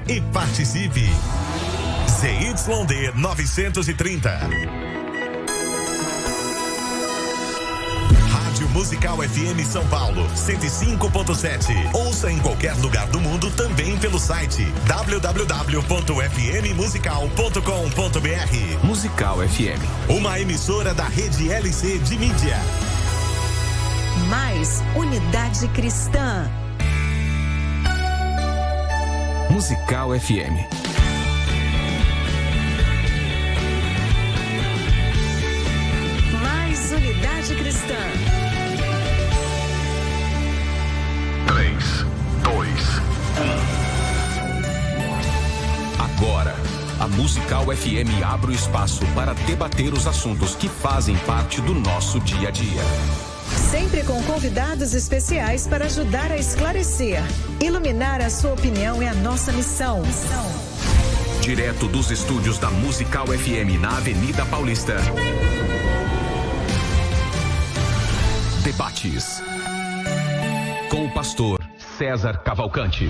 e participe. ZYD 930. Rádio Musical FM São Paulo 105.7. Ouça em qualquer lugar do mundo também pelo site www.fmmusical.com.br. Musical FM, uma emissora da rede LC de mídia. Mais unidade cristã. Musical FM. Mais unidade cristã. 3, 2, 1. Agora, a Musical FM abre o espaço para debater os assuntos que fazem parte do nosso dia a dia. Sempre com convidados especiais para ajudar a esclarecer. Iluminar a sua opinião é a nossa missão. Direto dos estúdios da Musical FM na Avenida Paulista. Debates. Com o pastor César Cavalcante.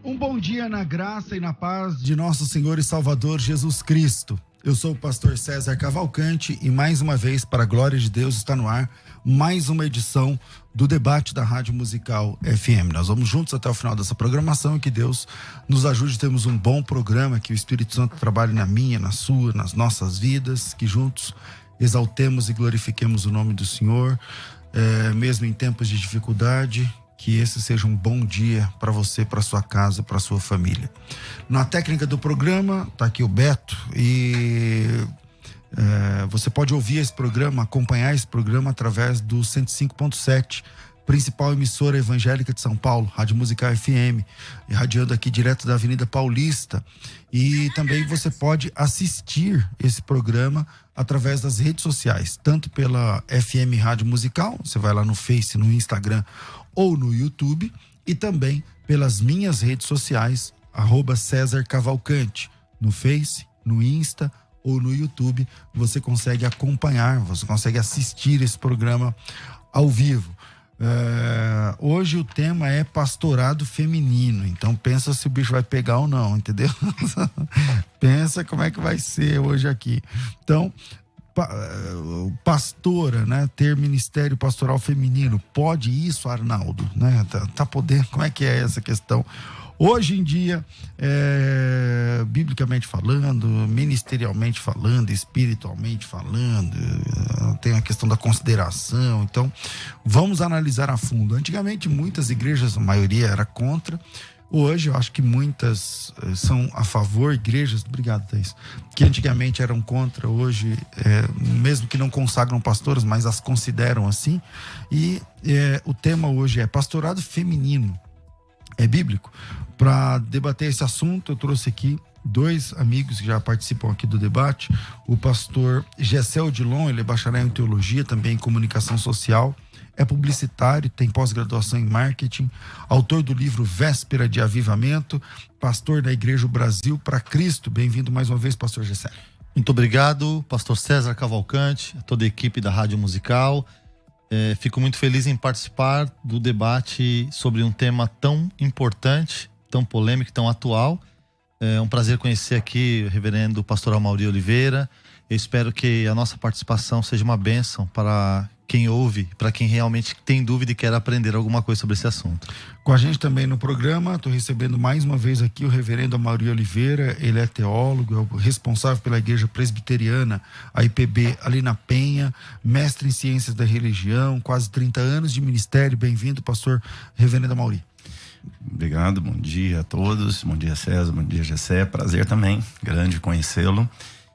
Um bom dia na graça e na paz de nosso Senhor e Salvador Jesus Cristo. Eu sou o pastor César Cavalcante e mais uma vez, para a glória de Deus, está no ar mais uma edição do debate da Rádio Musical FM. Nós vamos juntos até o final dessa programação e que Deus nos ajude a termos um bom programa, que o Espírito Santo trabalhe na minha, na sua, nas nossas vidas, que juntos exaltemos e glorifiquemos o nome do Senhor, mesmo em tempos de dificuldade. Que esse seja um bom dia para você, para sua casa, para sua família. Na técnica do programa, tá aqui o Beto e você pode ouvir esse programa, acompanhar esse programa através do 105.7, principal emissora evangélica de São Paulo, Rádio Musical FM, irradiando aqui direto da Avenida Paulista. E também você pode assistir esse programa através das redes sociais, tanto pela FM Rádio Musical, você vai lá no Face, no Instagram ou no YouTube, e também pelas minhas redes sociais, @César Cavalcante, no Face, no Insta ou no YouTube. Você consegue acompanhar, você consegue assistir esse programa ao vivo. Hoje o tema é pastorado feminino, então pensa se o bicho vai pegar ou não, entendeu? Pensa como é que vai ser hoje aqui. Então, pastora, né? Ter ministério pastoral feminino, pode isso, Arnaldo, né? Tá podendo? Como é que é essa questão? Hoje em dia, biblicamente falando, ministerialmente falando, espiritualmente falando, tem a questão da consideração. Então, vamos analisar a fundo. Antigamente, muitas igrejas, a maioria era contra. Hoje, eu acho que muitas são a favor, igrejas, obrigado, Thaís, que antigamente eram contra, hoje, mesmo que não consagram pastoras, mas as consideram assim. E o tema hoje é pastorado feminino. É bíblico? Para debater esse assunto, eu trouxe aqui dois amigos que já participam aqui do debate. O pastor Gessé Odilon, ele é bacharel em teologia, também em comunicação social. É publicitário, tem pós-graduação em marketing, autor do livro Véspera de Avivamento, pastor da Igreja Brasil para Cristo. Bem-vindo mais uma vez, pastor Gessé. Muito obrigado, pastor César Cavalcante, a toda a equipe da Rádio Musical. Fico muito feliz em participar do debate sobre um tema tão importante, tão polêmico, tão atual. É um prazer conhecer aqui o reverendo pastor Amaury Oliveira. Eu espero que a nossa participação seja uma bênção para quem ouve, para quem realmente tem dúvida e quer aprender alguma coisa sobre esse assunto. Com a gente também no programa, estou recebendo mais uma vez aqui o reverendo Amaury Oliveira. Ele é teólogo, é o responsável pela Igreja Presbiteriana, a IPB, ali na Penha, mestre em Ciências da Religião, quase 30 anos de ministério. Bem-vindo, pastor reverendo Amaury. Obrigado, bom dia a todos, bom dia César, bom dia Gessé, prazer também, grande conhecê-lo.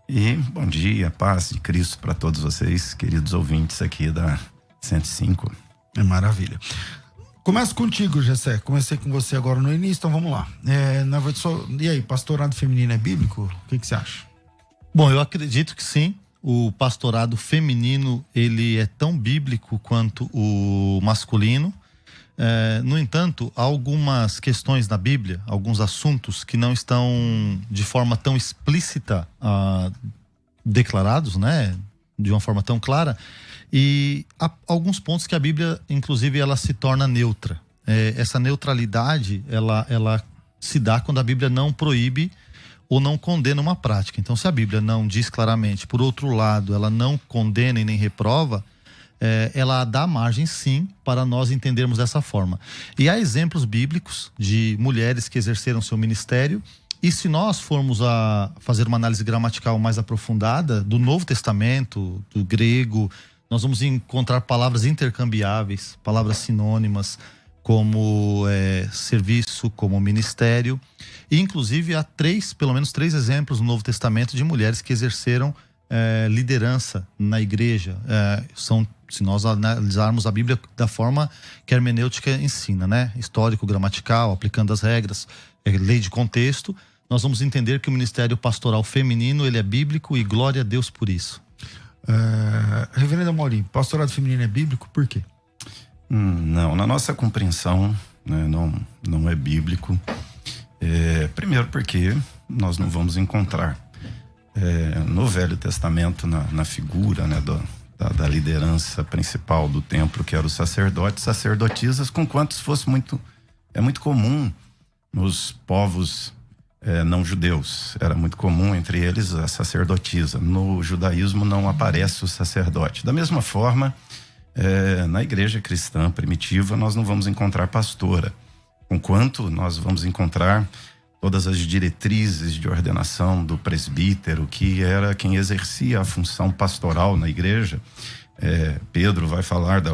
E bom dia, paz de Cristo para todos vocês, queridos ouvintes aqui da 105. É maravilha. Começo contigo, Gessé. Comecei com você agora no início, então vamos lá. E aí, pastorado feminino é bíblico? O que você acha? Bom, eu acredito que sim. O pastorado feminino, ele é tão bíblico quanto o masculino. No entanto, há algumas questões na Bíblia, alguns assuntos que não estão de forma tão explícita declarados, né? De uma forma tão clara. E há alguns pontos que a Bíblia, inclusive, ela se torna neutra. Essa neutralidade, ela se dá quando a Bíblia não proíbe ou não condena uma prática. Então, se a Bíblia não diz claramente, por outro lado, ela não condena e nem reprova, ela dá margem, sim, para nós entendermos dessa forma. E há exemplos bíblicos de mulheres que exerceram seu ministério. E se nós formos a fazer uma análise gramatical mais aprofundada do Novo Testamento, do grego, nós vamos encontrar palavras intercambiáveis, palavras sinônimas, como serviço, como ministério. E, inclusive, há pelo menos três exemplos no Novo Testamento de mulheres que exerceram liderança na igreja. Se nós analisarmos a Bíblia da forma que a hermenêutica ensina, né? Histórico, gramatical, aplicando as regras, lei de contexto, nós vamos entender que o ministério pastoral feminino, ele é bíblico, e glória a Deus por isso. Reverendo Amorim, pastorado feminino é bíblico, por quê? Não, na nossa compreensão, né, não é bíblico. Primeiro porque nós não vamos encontrar no Velho Testamento, na figura, né, da liderança principal do templo, que era os sacerdotes, sacerdotisas, com quantos fosse muito comum nos povos não judeus. Era muito comum entre eles a sacerdotisa. No judaísmo não aparece o sacerdote. Da mesma forma, na igreja cristã primitiva, nós não vamos encontrar pastora, conquanto nós vamos encontrar todas as diretrizes de ordenação do presbítero, que era quem exercia a função pastoral na igreja. Pedro vai falar de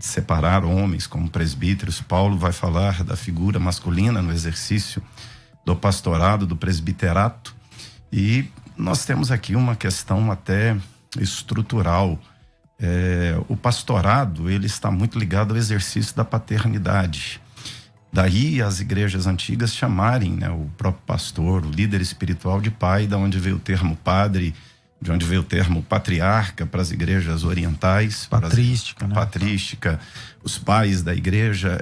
separar homens como presbíteros. Paulo vai falar da figura masculina no exercício do pastorado, do presbiterato. E nós temos aqui uma questão até estrutural. O pastorado, ele está muito ligado ao exercício da paternidade. Daí as igrejas antigas chamarem, né, o próprio pastor, o líder espiritual, de pai, da onde veio o termo padre, de onde veio o termo patriarca para as igrejas orientais. Patrística, né? Patrística, os pais da igreja.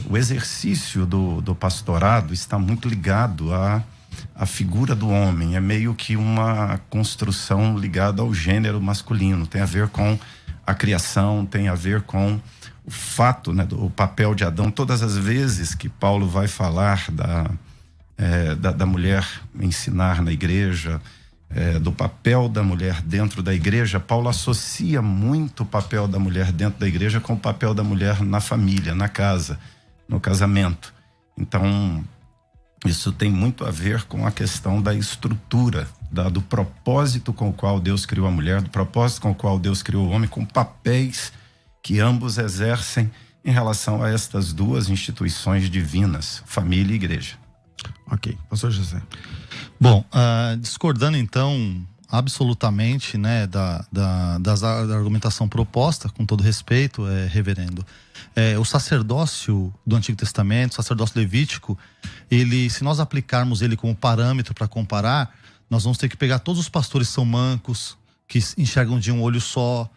O exercício do pastorado está muito ligado à figura do homem. É meio que uma construção ligada ao gênero masculino. Tem a ver com a criação, tem a ver com o fato, né, do papel de Adão. Todas as vezes que Paulo vai falar da mulher ensinar na igreja, do papel da mulher dentro da igreja, Paulo associa muito o papel da mulher dentro da igreja com o papel da mulher na família, na casa, no casamento. Então, isso tem muito a ver com a questão da estrutura, do propósito com o qual Deus criou a mulher, do propósito com o qual Deus criou o homem, com papéis que ambos exercem em relação a estas duas instituições divinas, família e igreja. Ok, pastor José. Bom, discordando então absolutamente, né, da argumentação proposta, com todo respeito, reverendo, o sacerdócio do Antigo Testamento, o sacerdócio levítico, se nós aplicarmos ele como parâmetro para comparar, nós vamos ter que pegar todos os pastores que são mancos, que enxergam de um olho só,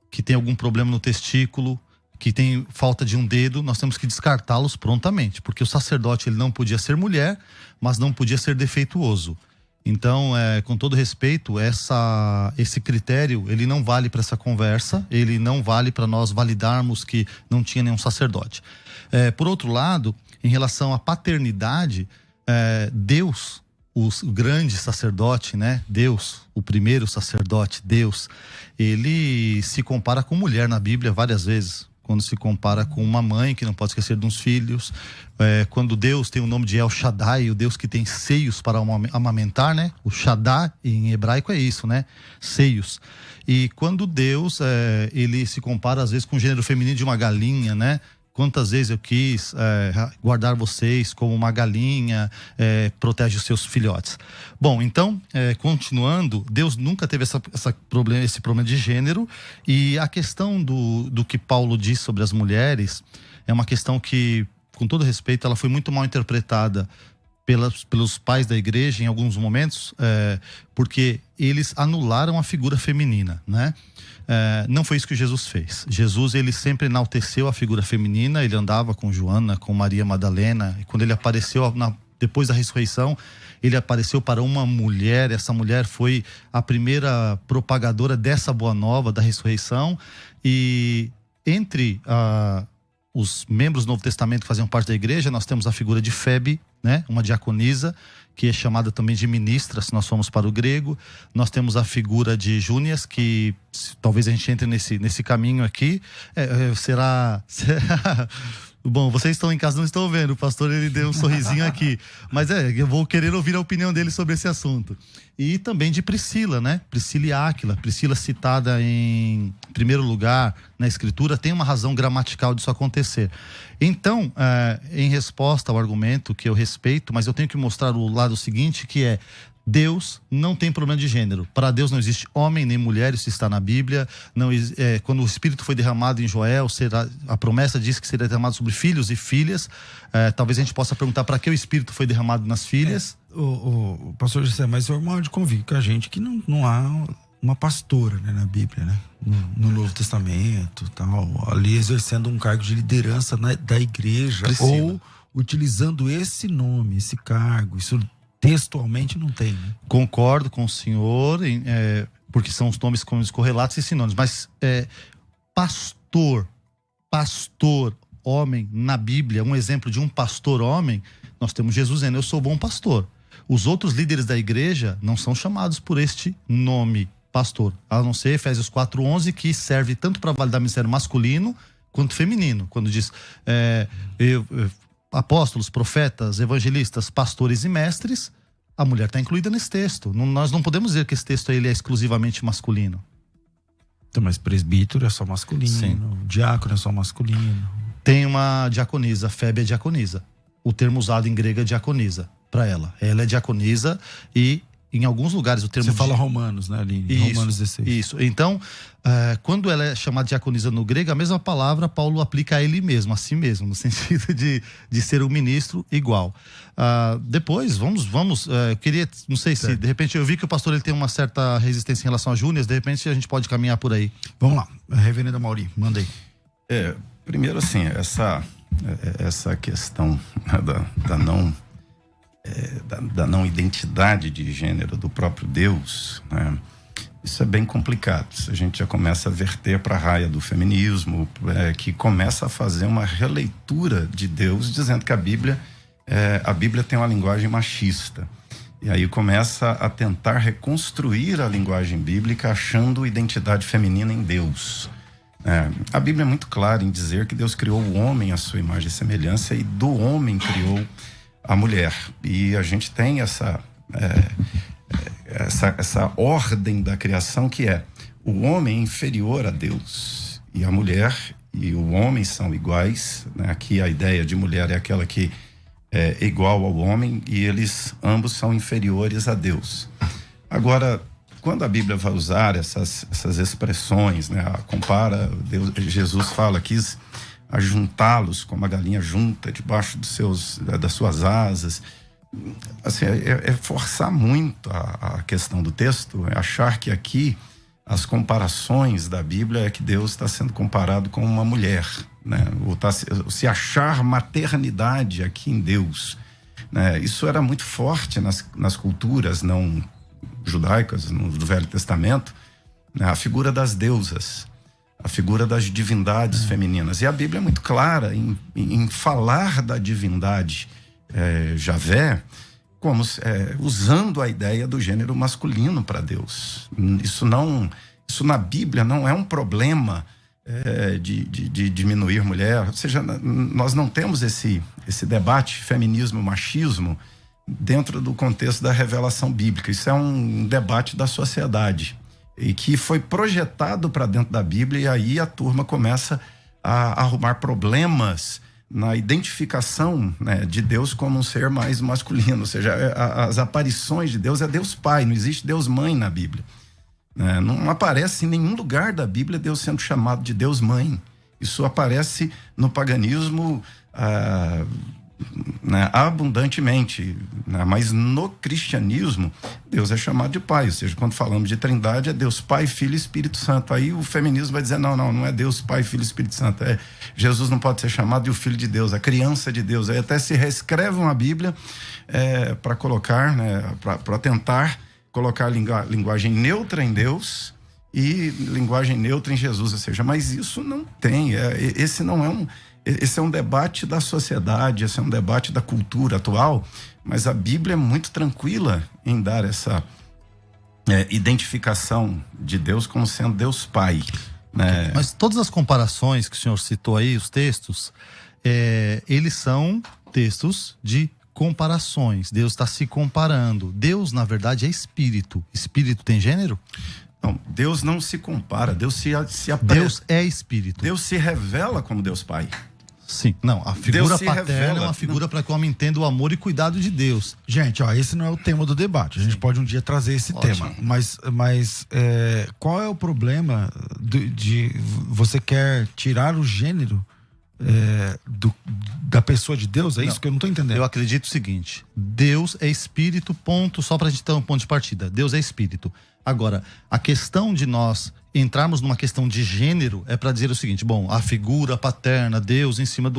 que tem algum problema no testículo, que tem falta de um dedo, nós temos que descartá-los prontamente, porque o sacerdote, ele não podia ser mulher, mas não podia ser defeituoso. Então, com todo respeito, esse critério, ele não vale para essa conversa, ele não vale para nós validarmos que não tinha nenhum sacerdote. Por outro lado, em relação à paternidade, Deus, o grande sacerdote, né? Deus, o primeiro sacerdote, Deus, ele se compara com mulher na Bíblia várias vezes. Quando se compara com uma mãe que não pode esquecer de uns filhos, quando Deus tem o nome de El Shaddai, o Deus que tem seios para amamentar, né? O Shaddai em hebraico é isso, né? Seios. E quando Deus, ele se compara às vezes com o gênero feminino de uma galinha, né? Quantas vezes eu quis guardar vocês como uma galinha protege os seus filhotes. Bom, então, continuando, Deus nunca teve esse problema de gênero, e a questão do que Paulo diz sobre as mulheres é uma questão que, com todo respeito, ela foi muito mal interpretada pelos pais da igreja em alguns momentos, porque eles anularam a figura feminina, né? Não foi isso que Jesus fez. Jesus, ele sempre enalteceu a figura feminina. Ele andava com Joana, com Maria Madalena, e quando ele apareceu depois da ressurreição, ele apareceu para uma mulher. Essa mulher foi a primeira propagadora dessa boa nova da ressurreição. E entre os membros do Novo Testamento que faziam parte da igreja, nós temos a figura de Febe, né? Uma diaconisa, que é chamada também de ministra, se nós formos para o grego. Nós temos a figura de Júnias, que talvez a gente entre nesse caminho aqui. Será... Bom, vocês estão em casa, não estão vendo, o pastor ele deu um sorrisinho aqui, mas eu vou querer ouvir a opinião dele sobre esse assunto. E também de Priscila, né? Priscila e Áquila. Priscila citada em primeiro lugar na escritura, tem uma razão gramatical disso acontecer. Então, em resposta ao argumento que eu respeito, mas eu tenho que mostrar o lado seguinte, que é: Deus não tem problema de gênero. Para Deus não existe homem nem mulher, isso está na Bíblia. Quando o Espírito foi derramado em Joel, a promessa diz que seria derramado sobre filhos e filhas. Talvez a gente possa perguntar para que o Espírito foi derramado nas filhas. O pastor José, mas o irmão de convívio com a gente que não há uma pastora, né, na Bíblia, né? No Novo Testamento, tal, ali exercendo um cargo de liderança da igreja, Priscila. ou utilizando esse nome, esse cargo. Isso textualmente não tem, né? Concordo com o senhor, porque são os nomes correlatos e sinônimos, mas pastor, homem, na Bíblia, um exemplo de um pastor homem, nós temos Jesus dizendo: eu sou bom pastor. Os outros líderes da igreja não são chamados por este nome, pastor, a não ser Efésios 4:11, que serve tanto para validar ministério masculino quanto feminino, quando diz apóstolos, profetas, evangelistas, pastores e mestres. A mulher está incluída nesse texto. Nós não podemos dizer que esse texto ele é exclusivamente masculino. Então, mas presbítero é só masculino, Sim. Diácono é só masculino. Tem uma diaconisa, Febe é diaconisa. O termo usado em grego é diaconisa para ela. Ela é diaconisa e em alguns lugares o termo... Você fala Romanos, né, ali? Isso, Romanos 16. Isso. Então, quando ela é chamada diaconisa no grego, a mesma palavra Paulo aplica a ele mesmo, a si mesmo, no sentido de ser um ministro igual. Depois, vamos eu queria, não sei se, de repente, eu vi que o pastor ele tem uma certa resistência em relação a Júnias, de repente a gente pode caminhar por aí. Vamos lá, reverendo Mauri, manda aí. Primeiro, assim, essa questão da não identidade de gênero do próprio Deus, né? Isso é bem complicado. A gente já começa a verter para a raia do feminismo, que começa a fazer uma releitura de Deus, dizendo que a Bíblia tem uma linguagem machista. E aí começa a tentar reconstruir a linguagem bíblica, achando identidade feminina em Deus. A Bíblia é muito clara em dizer que Deus criou o homem à sua imagem e semelhança, e do homem criou a mulher. E a gente tem essa ordem da criação, que é: o homem é inferior a Deus e a mulher e o homem são iguais, né? Aqui a ideia de mulher é aquela que é igual ao homem, e eles ambos são inferiores a Deus. Agora, quando a Bíblia vai usar essas expressões, né? Compara, Jesus fala que ajuntá-los como a galinha junta debaixo das suas asas. Assim, é forçar muito a questão do texto, é achar que aqui as comparações da Bíblia é que Deus está sendo comparado com uma mulher, né? Se achar maternidade aqui em Deus, né? Isso era muito forte nas culturas não judaicas, do Velho Testamento, né? A figura das deusas, a figura das divindades femininas. E a Bíblia é muito clara em falar da divindade Javé, como usando a ideia do gênero masculino para Deus. Isso na Bíblia não é um problema de diminuir mulher. Ou seja, nós não temos esse debate feminismo-machismo dentro do contexto da revelação bíblica. Isso é um debate da sociedade e que foi projetado para dentro da Bíblia, e aí a turma começa a arrumar problemas na identificação, né, de Deus como um ser mais masculino. Ou seja, as aparições de Deus é Deus Pai, não existe Deus Mãe na Bíblia, né? Não aparece em nenhum lugar da Bíblia Deus sendo chamado de Deus Mãe. Isso aparece no paganismo né, abundantemente. né? Mas no cristianismo, Deus é chamado de Pai, ou seja, quando falamos de Trindade, é Deus Pai, Filho e Espírito Santo. Aí o feminismo vai dizer, não é Deus Pai, Filho e Espírito Santo, Jesus não pode ser chamado de o Filho de Deus, a criança de Deus. Aí até se reescreve uma Bíblia para colocar, né, para tentar colocar linguagem neutra em Deus e linguagem neutra em Jesus, ou seja, mas isso não tem, esse é um debate da sociedade, esse é um debate da cultura atual, mas a Bíblia é muito tranquila em dar essa identificação de Deus como sendo Deus Pai, né? Mas todas as comparações que o senhor citou aí, os textos, eles são textos de comparações. Deus está se comparando. Deus, na verdade, é espírito. Espírito tem gênero? Não, Deus não se compara, Deus se Deus é espírito. Deus se revela como Deus Pai. Sim, não, a figura paterna é uma figura para que o homem entenda o amor e cuidado de Deus. Gente, esse não é o tema do debate. A gente pode um dia trazer esse tema. Mas qual é o problema de você quer tirar o gênero da pessoa de Deus? É isso que eu não estou entendendo. Eu acredito o seguinte: Deus é espírito, ponto, só pra gente ter um ponto de partida. Deus é espírito. Agora, a questão de nós entrarmos numa questão de gênero é para dizer o seguinte: bom, a figura paterna, Deus acima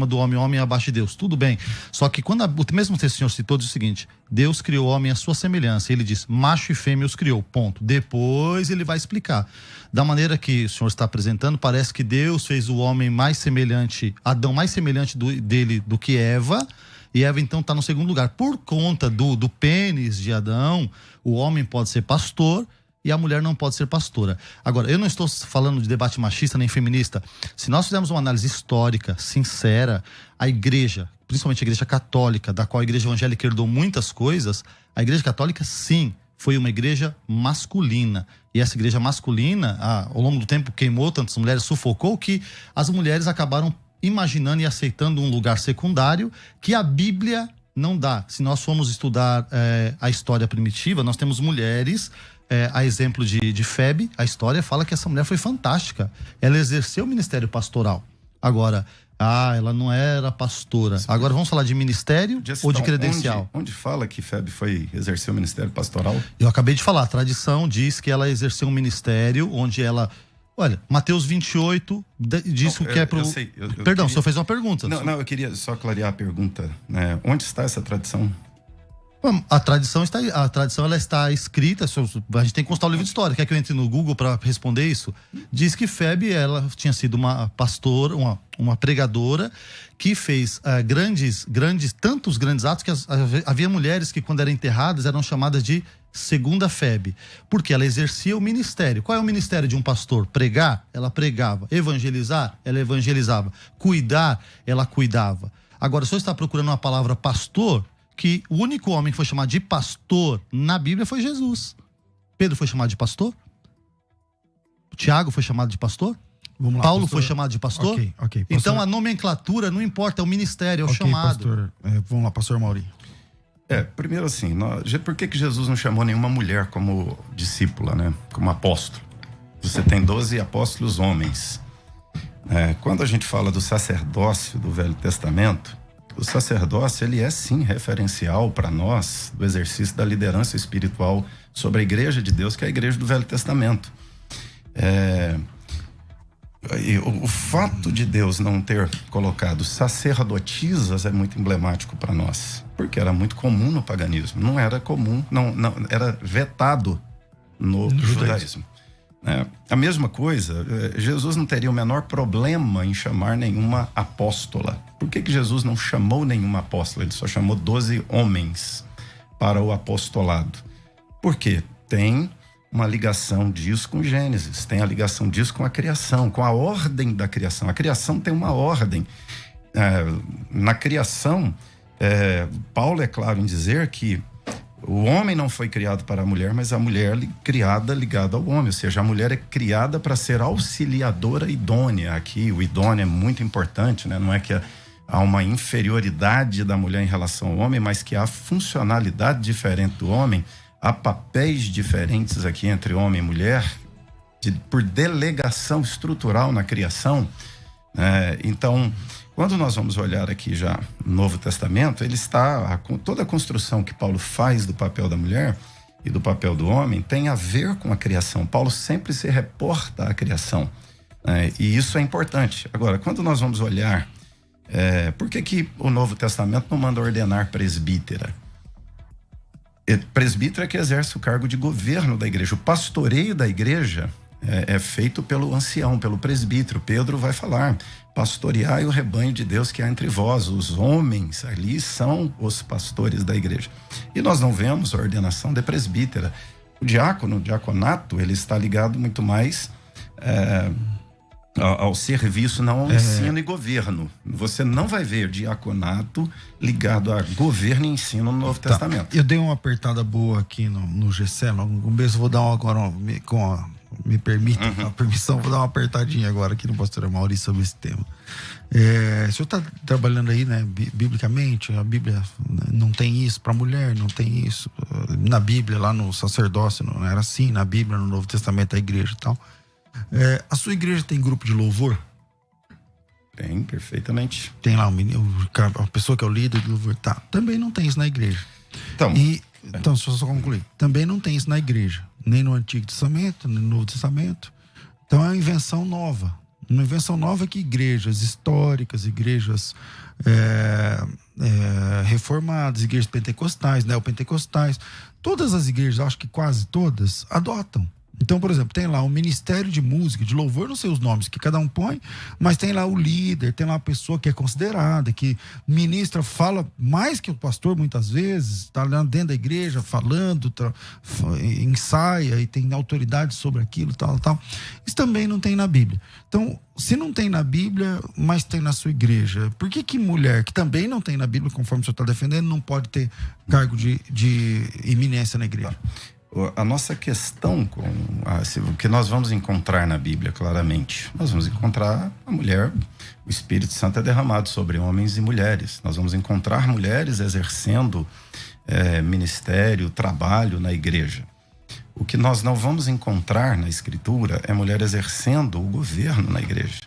do homem, homem abaixo de Deus, tudo bem. Só que quando o mesmo texto que o senhor citou diz o seguinte: Deus criou o homem à sua semelhança. Ele diz, macho e fêmea os criou, ponto. Depois ele vai explicar. Da maneira que o senhor está apresentando, parece que Deus fez o homem mais semelhante, Adão mais semelhante dele do que Eva. E Eva então está no segundo lugar. Por conta do pênis de Adão, o homem pode ser pastor e a mulher não pode ser pastora. Agora, eu não estou falando de debate machista nem feminista. Se nós fizermos uma análise histórica, sincera, a igreja, principalmente a igreja católica, da qual a igreja evangélica herdou muitas coisas, a igreja católica, sim, foi uma igreja masculina. E essa igreja masculina, ao longo do tempo, queimou tantas mulheres, sufocou, que as mulheres acabaram imaginando e aceitando um lugar secundário que a Bíblia não dá. Se nós formos estudar a história primitiva, nós temos mulheres, a exemplo de Febe, a história fala que essa mulher foi fantástica. Ela exerceu o ministério pastoral. Agora, ela não era pastora. Agora vamos falar de ministério ou de credencial? Onde fala que Febe exerceu o ministério pastoral? Eu acabei de falar, a tradição diz que ela exerceu um ministério onde ela... Olha, Mateus 28 diz que é pro... Perdão, o senhor fez uma pergunta. Não, eu queria só clarear a pergunta, né? Onde está essa tradição? A tradição ela está escrita, a gente tem que constar o livro de história. Quer que eu entre no Google para responder isso? Diz que Febe, ela tinha sido uma pastora, uma pregadora, que fez tantos grandes atos que havia mulheres que, quando eram enterradas, eram chamadas de segunda Febe, porque ela exercia o ministério. Qual é o ministério de um pastor? Pregar? Ela pregava. Evangelizar? Ela evangelizava. Cuidar? Ela cuidava. Agora, se você está procurando uma palavra pastor, que o único homem que foi chamado de pastor na Bíblia foi Jesus. Pedro foi chamado de pastor? Tiago foi chamado de pastor? Vamos lá, Paulo pastor. Foi chamado de pastor? Ok. Então a nomenclatura não importa, é o ministério, é o chamado. Pastor. Vamos lá, pastor Mauri. Primeiro assim, por que Jesus não chamou nenhuma mulher como discípula, né? Como apóstolo? Você tem 12 apóstolos homens. Quando a gente fala do sacerdócio do Velho Testamento, o sacerdócio, ele é sim referencial para nós do exercício da liderança espiritual sobre a igreja de Deus, que é a igreja do Velho Testamento. O fato de Deus não ter colocado sacerdotisas é muito emblemático para nós, porque era muito comum no paganismo, não era comum, não era vetado no judaísmo. A mesma coisa, Jesus não teria o menor problema em chamar nenhuma apóstola. Por que Jesus não chamou nenhuma apóstola? Ele só chamou 12 homens para o apostolado. Por quê? Tem uma ligação disso com Gênesis, tem a ligação disso com a criação, com a ordem da criação. A criação tem uma ordem. Na criação, Paulo é claro em dizer que o homem não foi criado para a mulher, mas a mulher criada ligada ao homem. Ou seja, a mulher é criada para ser auxiliadora idônea. Aqui o idôneo é muito importante, né? Não é que há uma inferioridade da mulher em relação ao homem, mas que há funcionalidade diferente do homem, há papéis diferentes aqui entre homem e mulher, por delegação estrutural na criação. Então, Quando nós vamos olhar aqui já no Novo Testamento, ele está, toda a construção que Paulo faz do papel da mulher e do papel do homem tem a ver com a criação. Paulo sempre se reporta à criação, né? E isso é importante. Agora, quando nós vamos olhar, por que o Novo Testamento não manda ordenar presbítera? Presbítero é que exerce o cargo de governo da igreja. O pastoreio da igreja é feito pelo ancião, pelo presbítero. Pedro vai falar: pastoreai o rebanho de Deus que há entre vós. Os homens ali são os pastores da igreja. E nós não vemos a ordenação de presbítera. O diácono, o diaconato, ele está ligado muito mais ao serviço, não ao ensino e governo. Você não vai ver diaconato ligado a governo e ensino no Novo Testamento. Eu dei uma apertada boa aqui no GC, no começo vou dar me permita a permissão, vou dar uma apertadinha agora aqui no pastor Maurício sobre esse tema. O senhor está trabalhando aí, né, biblicamente, a Bíblia não tem isso para mulher, não tem isso. Na Bíblia, lá no sacerdócio, não era assim, na Bíblia, no Novo Testamento, a igreja e tal. A sua igreja tem grupo de louvor? Tem, perfeitamente. Tem lá a pessoa que é o líder de louvor. Tá, também não tem isso na igreja. Então, deixa eu só concluir. Também não tem isso na igreja, nem no Antigo Testamento, nem no Novo Testamento. Então é uma invenção nova. Uma invenção nova que igrejas históricas, igrejas reformadas, igrejas pentecostais, neopentecostais, todas as igrejas, acho que quase todas, adotam. Então, por exemplo, tem lá o Ministério de Música, de Louvor, não sei os nomes que cada um põe, mas tem lá o líder, tem lá a pessoa que é considerada, que ministra, fala mais que o pastor muitas vezes, está lá dentro da igreja falando, ensaia e tem autoridade sobre aquilo, tal. Isso também não tem na Bíblia. Então, se não tem na Bíblia, mas tem na sua igreja, por que mulher, que também não tem na Bíblia, conforme o senhor está defendendo, não pode ter cargo de eminência na igreja? A nossa questão o que nós vamos encontrar na Bíblia, claramente, nós vamos encontrar a mulher, o Espírito Santo é derramado sobre homens e mulheres. Nós vamos encontrar mulheres exercendo ministério, trabalho na igreja. O que nós não vamos encontrar na Escritura é mulher exercendo o governo na igreja.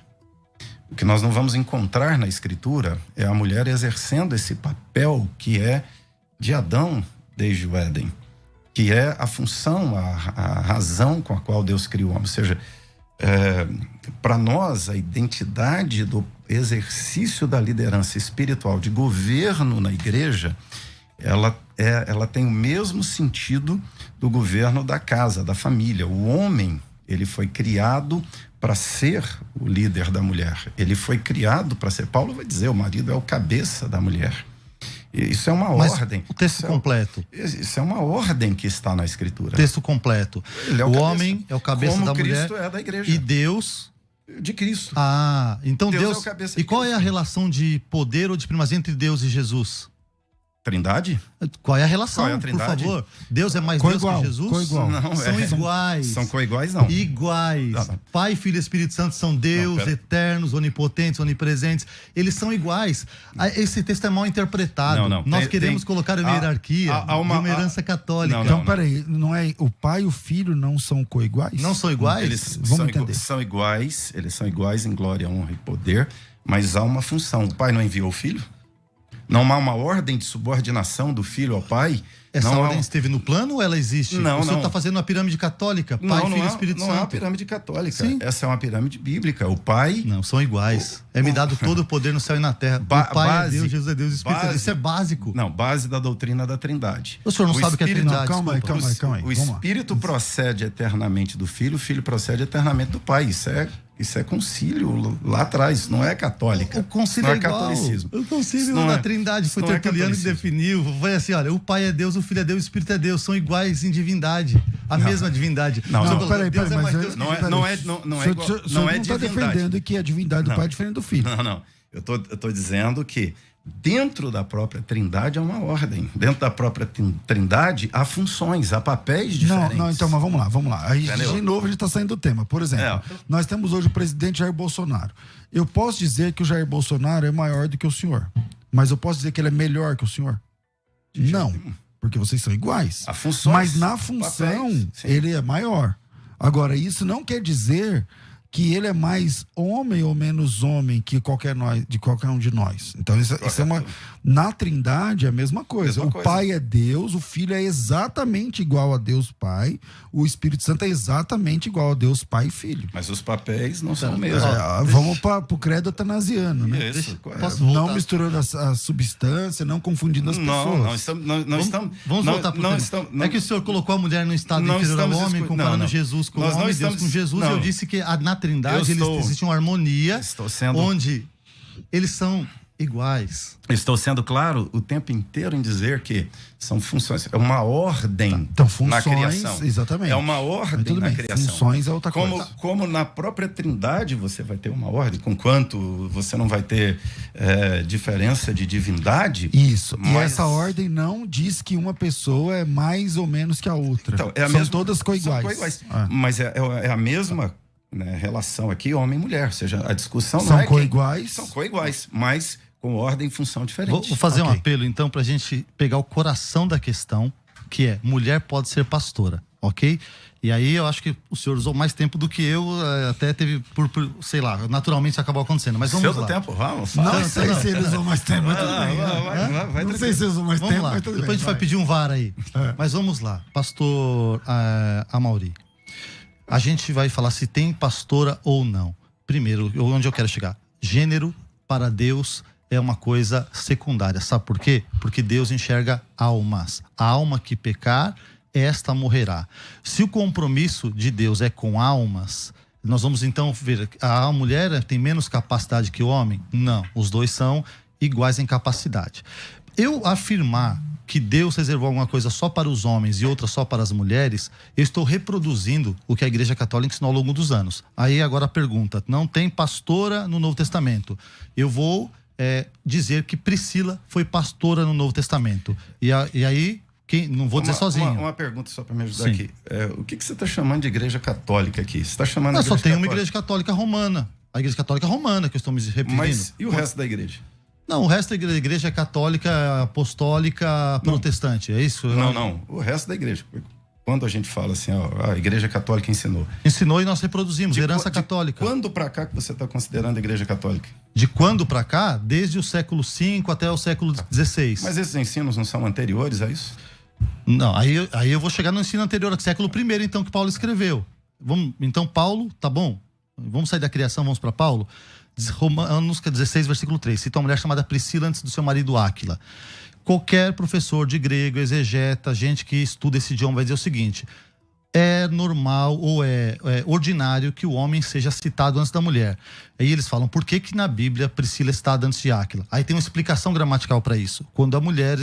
O que nós não vamos encontrar na Escritura é a mulher exercendo esse papel que é de Adão desde o Éden, que é a função, a razão com a qual Deus criou o homem. Ou seja, para nós, a identidade do exercício da liderança espiritual, de governo na igreja, ela tem o mesmo sentido do governo da casa, da família. O homem, ele foi criado para ser o líder da mulher. Ele foi criado para ser... Paulo vai dizer, o marido é o cabeça da mulher. Isso é uma ordem. O texto completo. Isso é uma ordem que está na Escritura. Texto completo. O homem é o cabeça da mulher. Cristo é da igreja. E Deus... De Cristo. Então Deus é o cabeça de E qual Cristo. É a relação de poder ou de primazia entre Deus e Jesus? Trindade? Qual é a relação, Qual é a trindade? por favor? Deus é mais Coigual, Deus que Jesus? coigual. Não, são iguais. São coiguais, não. Iguais. Não. Pai, Filho e Espírito Santo são Deus, eternos, onipotentes, onipresentes. Eles são iguais. Esse texto é mal interpretado. Não. Nós queremos colocar uma hierarquia de uma herança católica. Então, peraí, não é o pai e o filho não são coiguais? Não são iguais? Eles Vamos entender. são iguais, eles são iguais em glória, honra e poder, mas há uma função. O pai não enviou o filho? Não há uma ordem de subordinação do filho ao pai? Essa não ordem esteve no plano ou ela existe? Não, o senhor não. está fazendo uma pirâmide católica, Pai, Filho e Espírito Santo. Não é uma pirâmide católica. Sim. Essa é uma pirâmide bíblica. O pai... Não, são iguais. Me dado todo o poder no céu e na terra. O Pai é Deus, Jesus é Deus, o Espírito é Deus. Isso é básico. Não, base da doutrina da Trindade. O senhor não sabe o que é Trindade? Calma aí. O Espírito procede eternamente do Filho, o Filho procede eternamente do Pai. Isso é concílio lá atrás, não é católica. O concílio não é igual. Catolicismo. O concílio Não da é- Trindade foi isso não é Tertuliano que catolicismo. definiu. Foi assim, olha, o Pai é Deus, o Filho é Deus, o Espírito é Deus. São iguais em divindade. A mesma divindade. Não, O senhor não. falou, Peraí, Deus é mais mas Deus que não é- Jesus. não é O senhor igual- não não é está divindade. defendendo que a divindade do pai é diferente do filho. Não. Eu tô dizendo que dentro da própria Trindade há uma ordem. Dentro da própria Trindade há funções, há papéis diferentes. Não, então, mas vamos lá. Aí, Entendeu? de novo, a gente está saindo do tema. Por exemplo, nós temos hoje o presidente Jair Bolsonaro. Eu posso dizer que o Jair Bolsonaro é maior do que o senhor, mas eu posso dizer que ele é melhor que o senhor? Não, porque vocês são iguais. Há funções, Mas na função, papéis, sim. ele é maior. Agora, isso não quer dizer que ele é mais homem ou menos homem que qualquer um de nós. Então isso é uma... Na Trindade é a mesma coisa. Pai é Deus, o Filho é exatamente igual a Deus Pai, o Espírito Santo é exatamente igual a Deus Pai e Filho. Mas os papéis não são o mesmo. Vamos pro credo atanasiano, né? Isso, não misturando a substância, não confundindo as pessoas. Vamos voltar pro tema. É que o senhor colocou a mulher no estado inferior ao homem, comparando Jesus com o homem, Deus com Jesus. Eu disse que na Trindade existe uma harmonia onde eles são iguais. Estou sendo claro o tempo inteiro em dizer que são funções, é uma ordem na criação. Exatamente. É uma ordem na criação. Funções é outra coisa. Como na própria Trindade você vai ter uma ordem, conquanto você não vai ter diferença de divindade. Isso. Mas... E essa ordem não diz que uma pessoa é mais ou menos que a outra. Então, são todas coiguais. Mas é a mesma, né, relação aqui, homem e mulher. Ou seja, a discussão são não é coiguais. São coiguais, mas com ordem e função diferente. Vou fazer um apelo, então, pra gente pegar o coração da questão, que é, mulher pode ser pastora, ok? E aí eu acho que o senhor usou mais tempo do que eu, até teve, sei lá, naturalmente acabou acontecendo, mas vamos lá. Tempo, vamos. Não sei se ele usou mais tempo, mas tudo bem. Não sei se ele usou mais tempo, mas tudo bem. Depois a gente vai pedir um VAR aí. Mas vamos lá, pastor Amaury. A gente vai falar se tem pastora ou não. Primeiro, onde eu quero chegar? Gênero, para Deus, é uma coisa secundária. Sabe por quê? Porque Deus enxerga almas. A alma que pecar, esta morrerá. Se o compromisso de Deus é com almas, nós vamos então ver, a mulher tem menos capacidade que o homem? Não, os dois são iguais em capacidade. Eu afirmar que Deus reservou alguma coisa só para os homens e outra só para as mulheres, eu estou reproduzindo o que a Igreja Católica ensinou ao longo dos anos. Aí agora a pergunta, não tem pastora no Novo Testamento? Eu vou dizer que Priscila foi pastora no Novo Testamento. E aí, não vou dizer sozinho. Uma pergunta só para me ajudar aqui. O que você está chamando de Igreja Católica aqui? Você está chamando só tem uma Igreja Católica Romana. A Igreja Católica Romana, que eu estou me referindo. Mas e o resto da igreja? Não, o resto da igreja é católica, apostólica, protestante, é isso? Não. O resto da igreja. Quando a gente fala assim, a Igreja Católica ensinou. Ensinou e nós reproduzimos, herança católica. De quando para cá que você está considerando a Igreja Católica? De quando para cá? Desde o século V até o século XVI. Mas esses ensinos não são anteriores a isso? Não, aí eu vou chegar no ensino anterior, século I, então, que Paulo escreveu. Então, Paulo, tá bom, vamos sair da criação, vamos para Paulo. Romanos 16, versículo 3. Cita uma mulher chamada Priscila antes do seu marido Áquila. Qualquer professor de grego, exegeta, gente que estuda esse idioma vai dizer o seguinte: é normal ou é ordinário que o homem seja citado antes da mulher. Aí eles falam, por que na Bíblia Priscila é citada antes de Áquila? Aí tem uma explicação gramatical para isso. Quando a mulher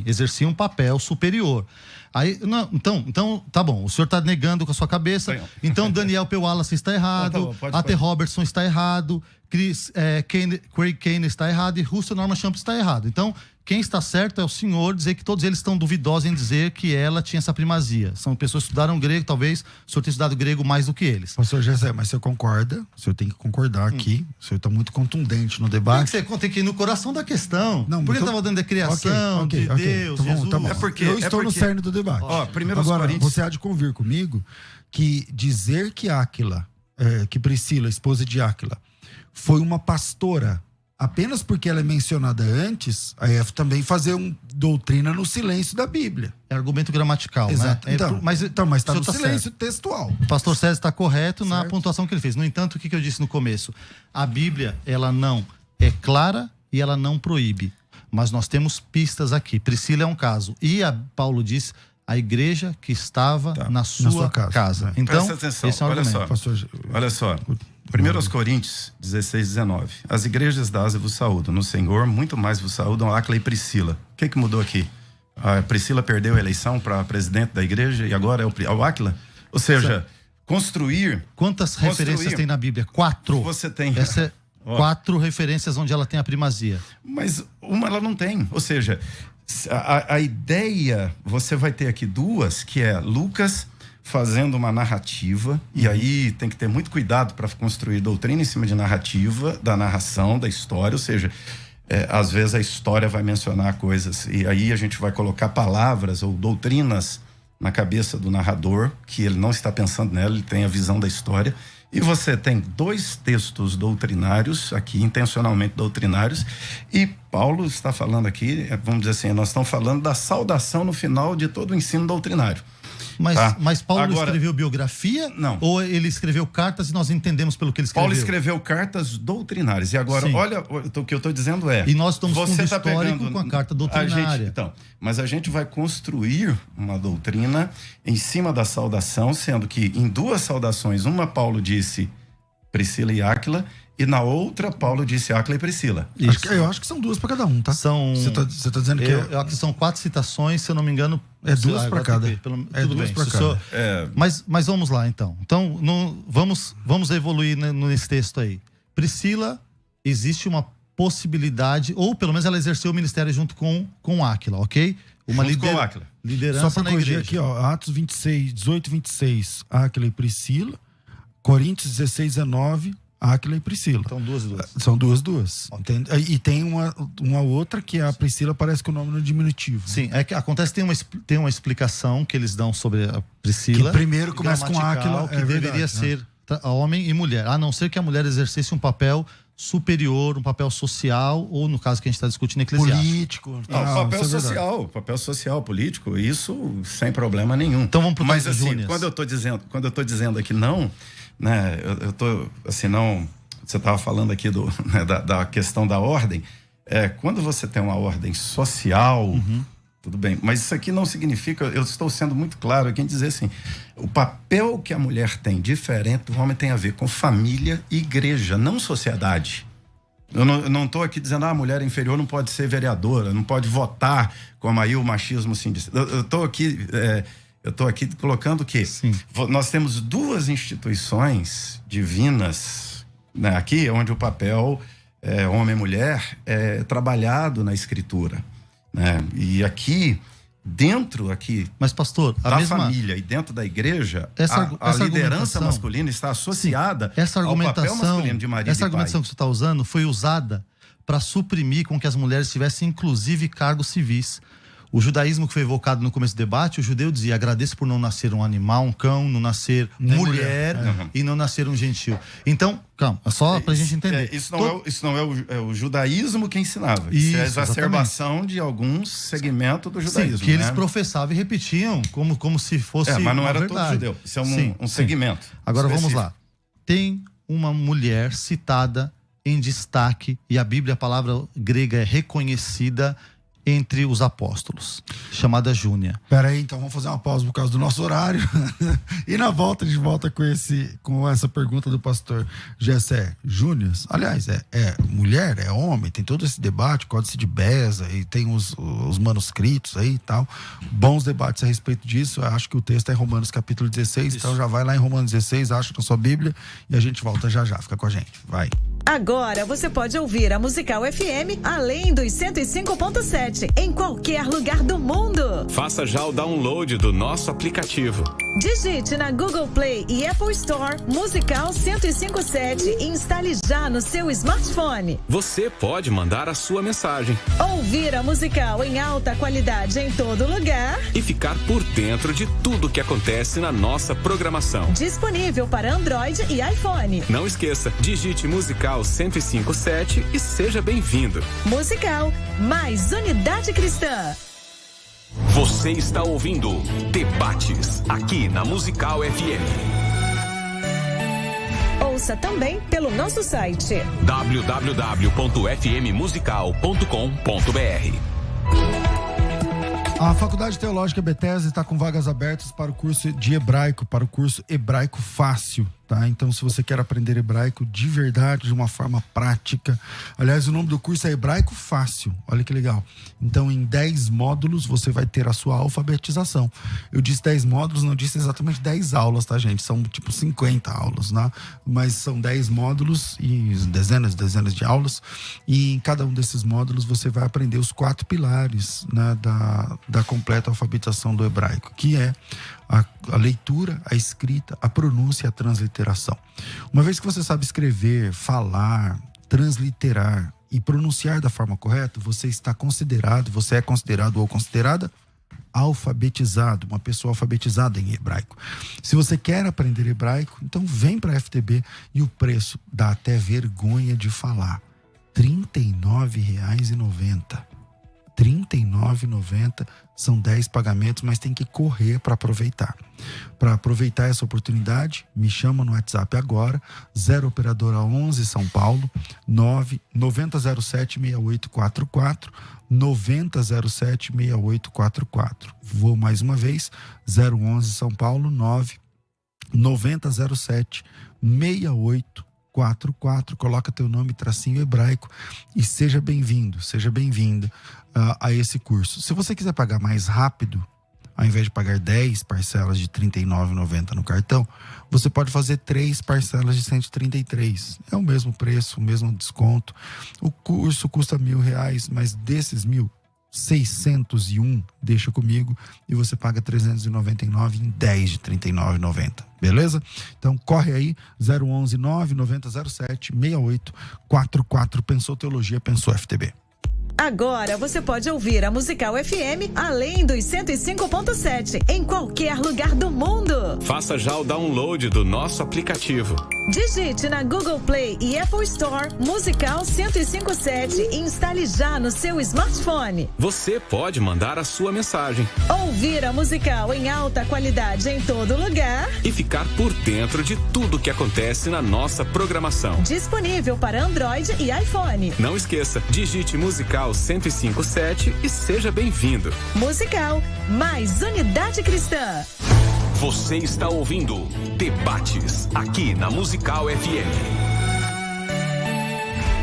exercia um papel superior. Aí, não, então, tá bom, o senhor está negando com a sua cabeça. Então, Daniel P. Wallace está errado, A.T. Robertson está errado, Craig Kane está errado e Russell Norman Champ está errado. Então, quem está certo é o senhor dizer que todos eles estão duvidosos em dizer que ela tinha essa primazia. São pessoas que estudaram grego, talvez o senhor tenha estudado grego mais do que eles. Pastor José, mas o senhor concorda? O senhor tem que concordar aqui. O senhor está muito contundente no debate. Tem que ir no coração da questão. Não, porque estava dando a criação de Deus, então, Jesus. Tá bom. Eu estou no cerne do debate. Agora, você há de convir comigo que dizer que Áquila, que Priscila, esposa de Áquila, foi uma pastora apenas porque ela é mencionada antes, aí é também fazer doutrina no silêncio da Bíblia. É argumento gramatical, exato, né? Mas está no silêncio certo. Textual. O pastor César está correto na pontuação que ele fez. No entanto, o que eu disse no começo? A Bíblia, ela não é clara e ela não proíbe. Mas nós temos pistas aqui. Priscila é um caso. E Paulo diz a igreja que estava na sua casa. Então, presta atenção, esse é o argumento. Olha só. 1 Coríntios 16, 19. As igrejas da Ásia vos saúdam. No Senhor, muito mais vos saúdam Áquila e Priscila. O que mudou aqui? A Priscila perdeu a eleição para presidente da igreja e agora é o Áquila? Ou seja, Quantas referências tem na Bíblia? 4. Você tem. 4 referências onde ela tem a primazia. Mas uma ela não tem. Ou seja, a ideia, você vai ter aqui 2, que é Lucas fazendo uma narrativa, e aí tem que ter muito cuidado para construir doutrina em cima de narrativa, da narração, da história, ou seja, às vezes a história vai mencionar coisas, e aí a gente vai colocar palavras ou doutrinas na cabeça do narrador, que ele não está pensando nela, ele tem a visão da história, E você tem 2 textos doutrinários aqui, intencionalmente doutrinários, e Paulo está falando aqui, vamos dizer assim, nós estamos falando da saudação no final de todo o ensino doutrinário. Mas Paulo Agora, escreveu biografia? Não. Ou ele escreveu cartas e nós entendemos pelo que ele escreveu? Paulo escreveu cartas doutrinárias. E agora, Sim. olha, o que eu estou dizendo é... E nós estamos com um você tá histórico pegando com a carta doutrinária. Mas a gente vai construir uma doutrina em cima da saudação, sendo que em 2 saudações, uma Paulo disse Priscila e Áquila, e na outra Paulo disse Áquila e Priscila. Eu acho que são 2 para cada um, tá? Você tá dizendo que eu acho que são 4 citações, se eu não me engano. É 2 para cada. Tudo bem. Pra cada. Mas vamos lá, então. Então, vamos evoluir nesse texto aí. Priscila, existe uma possibilidade, ou pelo menos ela exerceu o ministério junto com Áquila, ok? Uma junto com Áquila. Liderança só para corrigir aqui, ó, Atos 18, 26, Áquila e Priscila. Coríntios 16, 19, Áquila e Priscila. Então 2 e 2. São 2. Entende? E tem uma outra que a Priscila parece que o nome no diminutivo. Sim, é que acontece, tem uma explicação que eles dão sobre a Priscila. Que primeiro começa com Áquila, que deveria ser homem e mulher, a não ser que a mulher exercesse um papel superior, um papel social, ou no caso que a gente está discutindo, eclesiástico. Político. Papel social, político, isso sem problema nenhum. Então vamos pro Mas assim, quando eu tô dizendo aqui não, né, eu tô assim, não, você estava falando aqui né, da questão da ordem, quando você tem uma ordem social, tudo bem, mas isso aqui não significa, eu estou sendo muito claro aqui em dizer assim, o papel que a mulher tem diferente do homem tem a ver com família e igreja, não sociedade. Eu não estou aqui dizendo, a mulher inferior não pode ser vereadora, não pode votar, como aí o machismo se diz. Eu estou aqui colocando que nós temos 2 instituições divinas, né, aqui, onde o papel homem e mulher é trabalhado na escritura. Né? E aqui, dentro mas pastor, da família e dentro da igreja, a liderança masculina está associada ao papel masculino de marido e pai. Essa argumentação que você está usando foi usada para suprimir com que as mulheres tivessem inclusive cargos civis. O judaísmo que foi evocado no começo do debate, o judeu dizia, agradeço por não nascer um animal, um cão, não nascer mulher e não nascer um gentil. Então, calma, só pra gente entender. Isso não é o judaísmo que ensinava. Isso é a exacerbação de alguns segmentos do judaísmo. Sim, que eles professavam e repetiam como se fosse mas não era verdade. todo judeu. Isso é um segmento. Agora específico. vamos lá. Tem uma mulher citada em destaque, e a Bíblia, a palavra grega é reconhecida entre os apóstolos, chamada Júnia. Peraí, então vamos fazer uma pausa por causa do nosso horário. E na volta, a gente volta com essa pergunta do pastor Gessé. Júnior, aliás, é mulher, é homem, tem todo esse debate, Códice de Beza, e tem os manuscritos aí e tal. Bons debates a respeito disso. Eu acho que o texto é em Romanos capítulo 16, então já vai lá em Romanos 16, acha na sua Bíblia, e a gente volta já. Fica com a gente, vai. Agora você pode ouvir a Musical FM além dos 105.7 em qualquer lugar do mundo. Faça já o download do nosso aplicativo. Digite na Google Play e Apple Store Musical 105.7 e instale já no seu smartphone. Você pode mandar a sua mensagem. Ouvir a Musical em alta qualidade em todo lugar. E ficar por dentro de tudo que acontece na nossa programação. Disponível para Android e iPhone. Não esqueça, digite Musical 105.7 e seja bem-vindo. Musical, mais unidade cristã. Você está ouvindo Debates, aqui na Musical FM. Ouça também pelo nosso site www.fmmusical.com.br. A Faculdade Teológica Bethesda está com vagas abertas para o curso de hebraico, para o curso Hebraico Fácil, tá? Então, se você quer aprender hebraico de verdade, de uma forma prática... Aliás, o nome do curso é Hebraico Fácil, olha que legal. Então, em 10 módulos, você vai ter a sua alfabetização. Eu disse 10 módulos, não disse exatamente 10 aulas, tá, gente? São tipo 50 aulas, né? Mas são 10 módulos e dezenas de aulas. E em cada um desses módulos, você vai aprender os 4 pilares, né, da completa alfabetização do hebraico, que é a leitura, a escrita, a pronúncia e a transliteração. Uma vez que você sabe escrever, falar, transliterar e pronunciar da forma correta, você é considerado ou considerada alfabetizado, uma pessoa alfabetizada em hebraico. Se você quer aprender hebraico, então vem para a FTB e o preço dá até vergonha de falar. R$ 39,90. R$ 39,90 são 10 pagamentos, mas tem que correr para aproveitar. Para aproveitar essa oportunidade, me chama no WhatsApp agora, 0 operadora 11 São Paulo, 9007-6844, 9007-6844. Vou mais uma vez, 011 São Paulo, 9007-6844. Coloca teu nome, tracinho hebraico e seja bem-vindo, seja bem-vinda a esse curso. Se você quiser pagar mais rápido, ao invés de pagar 10 parcelas de R$ 39,90 no cartão, você pode fazer 3 parcelas de R$ 133. É o mesmo preço, o mesmo desconto. O curso custa R$1.000, mas desses 1.601, deixa comigo, e você paga 399 em 10 de R$ 39,90. Beleza? Então corre aí, 011 99007 6844. Pensou Teologia, pensou FTB. Agora você pode ouvir a Musical FM além dos 105.7 em qualquer lugar do mundo. Faça já o download do nosso aplicativo. Digite na Google Play e Apple Store Musical 105.7 e instale já no seu smartphone. Você pode mandar a sua mensagem. Ouvir a Musical em alta qualidade em todo lugar. E ficar por dentro de tudo que acontece na nossa programação. Disponível para Android e iPhone. Não esqueça, digite Musical 105.7 e seja bem-vindo. Musical, mais unidade cristã. Você está ouvindo Debates, aqui na Musical FM.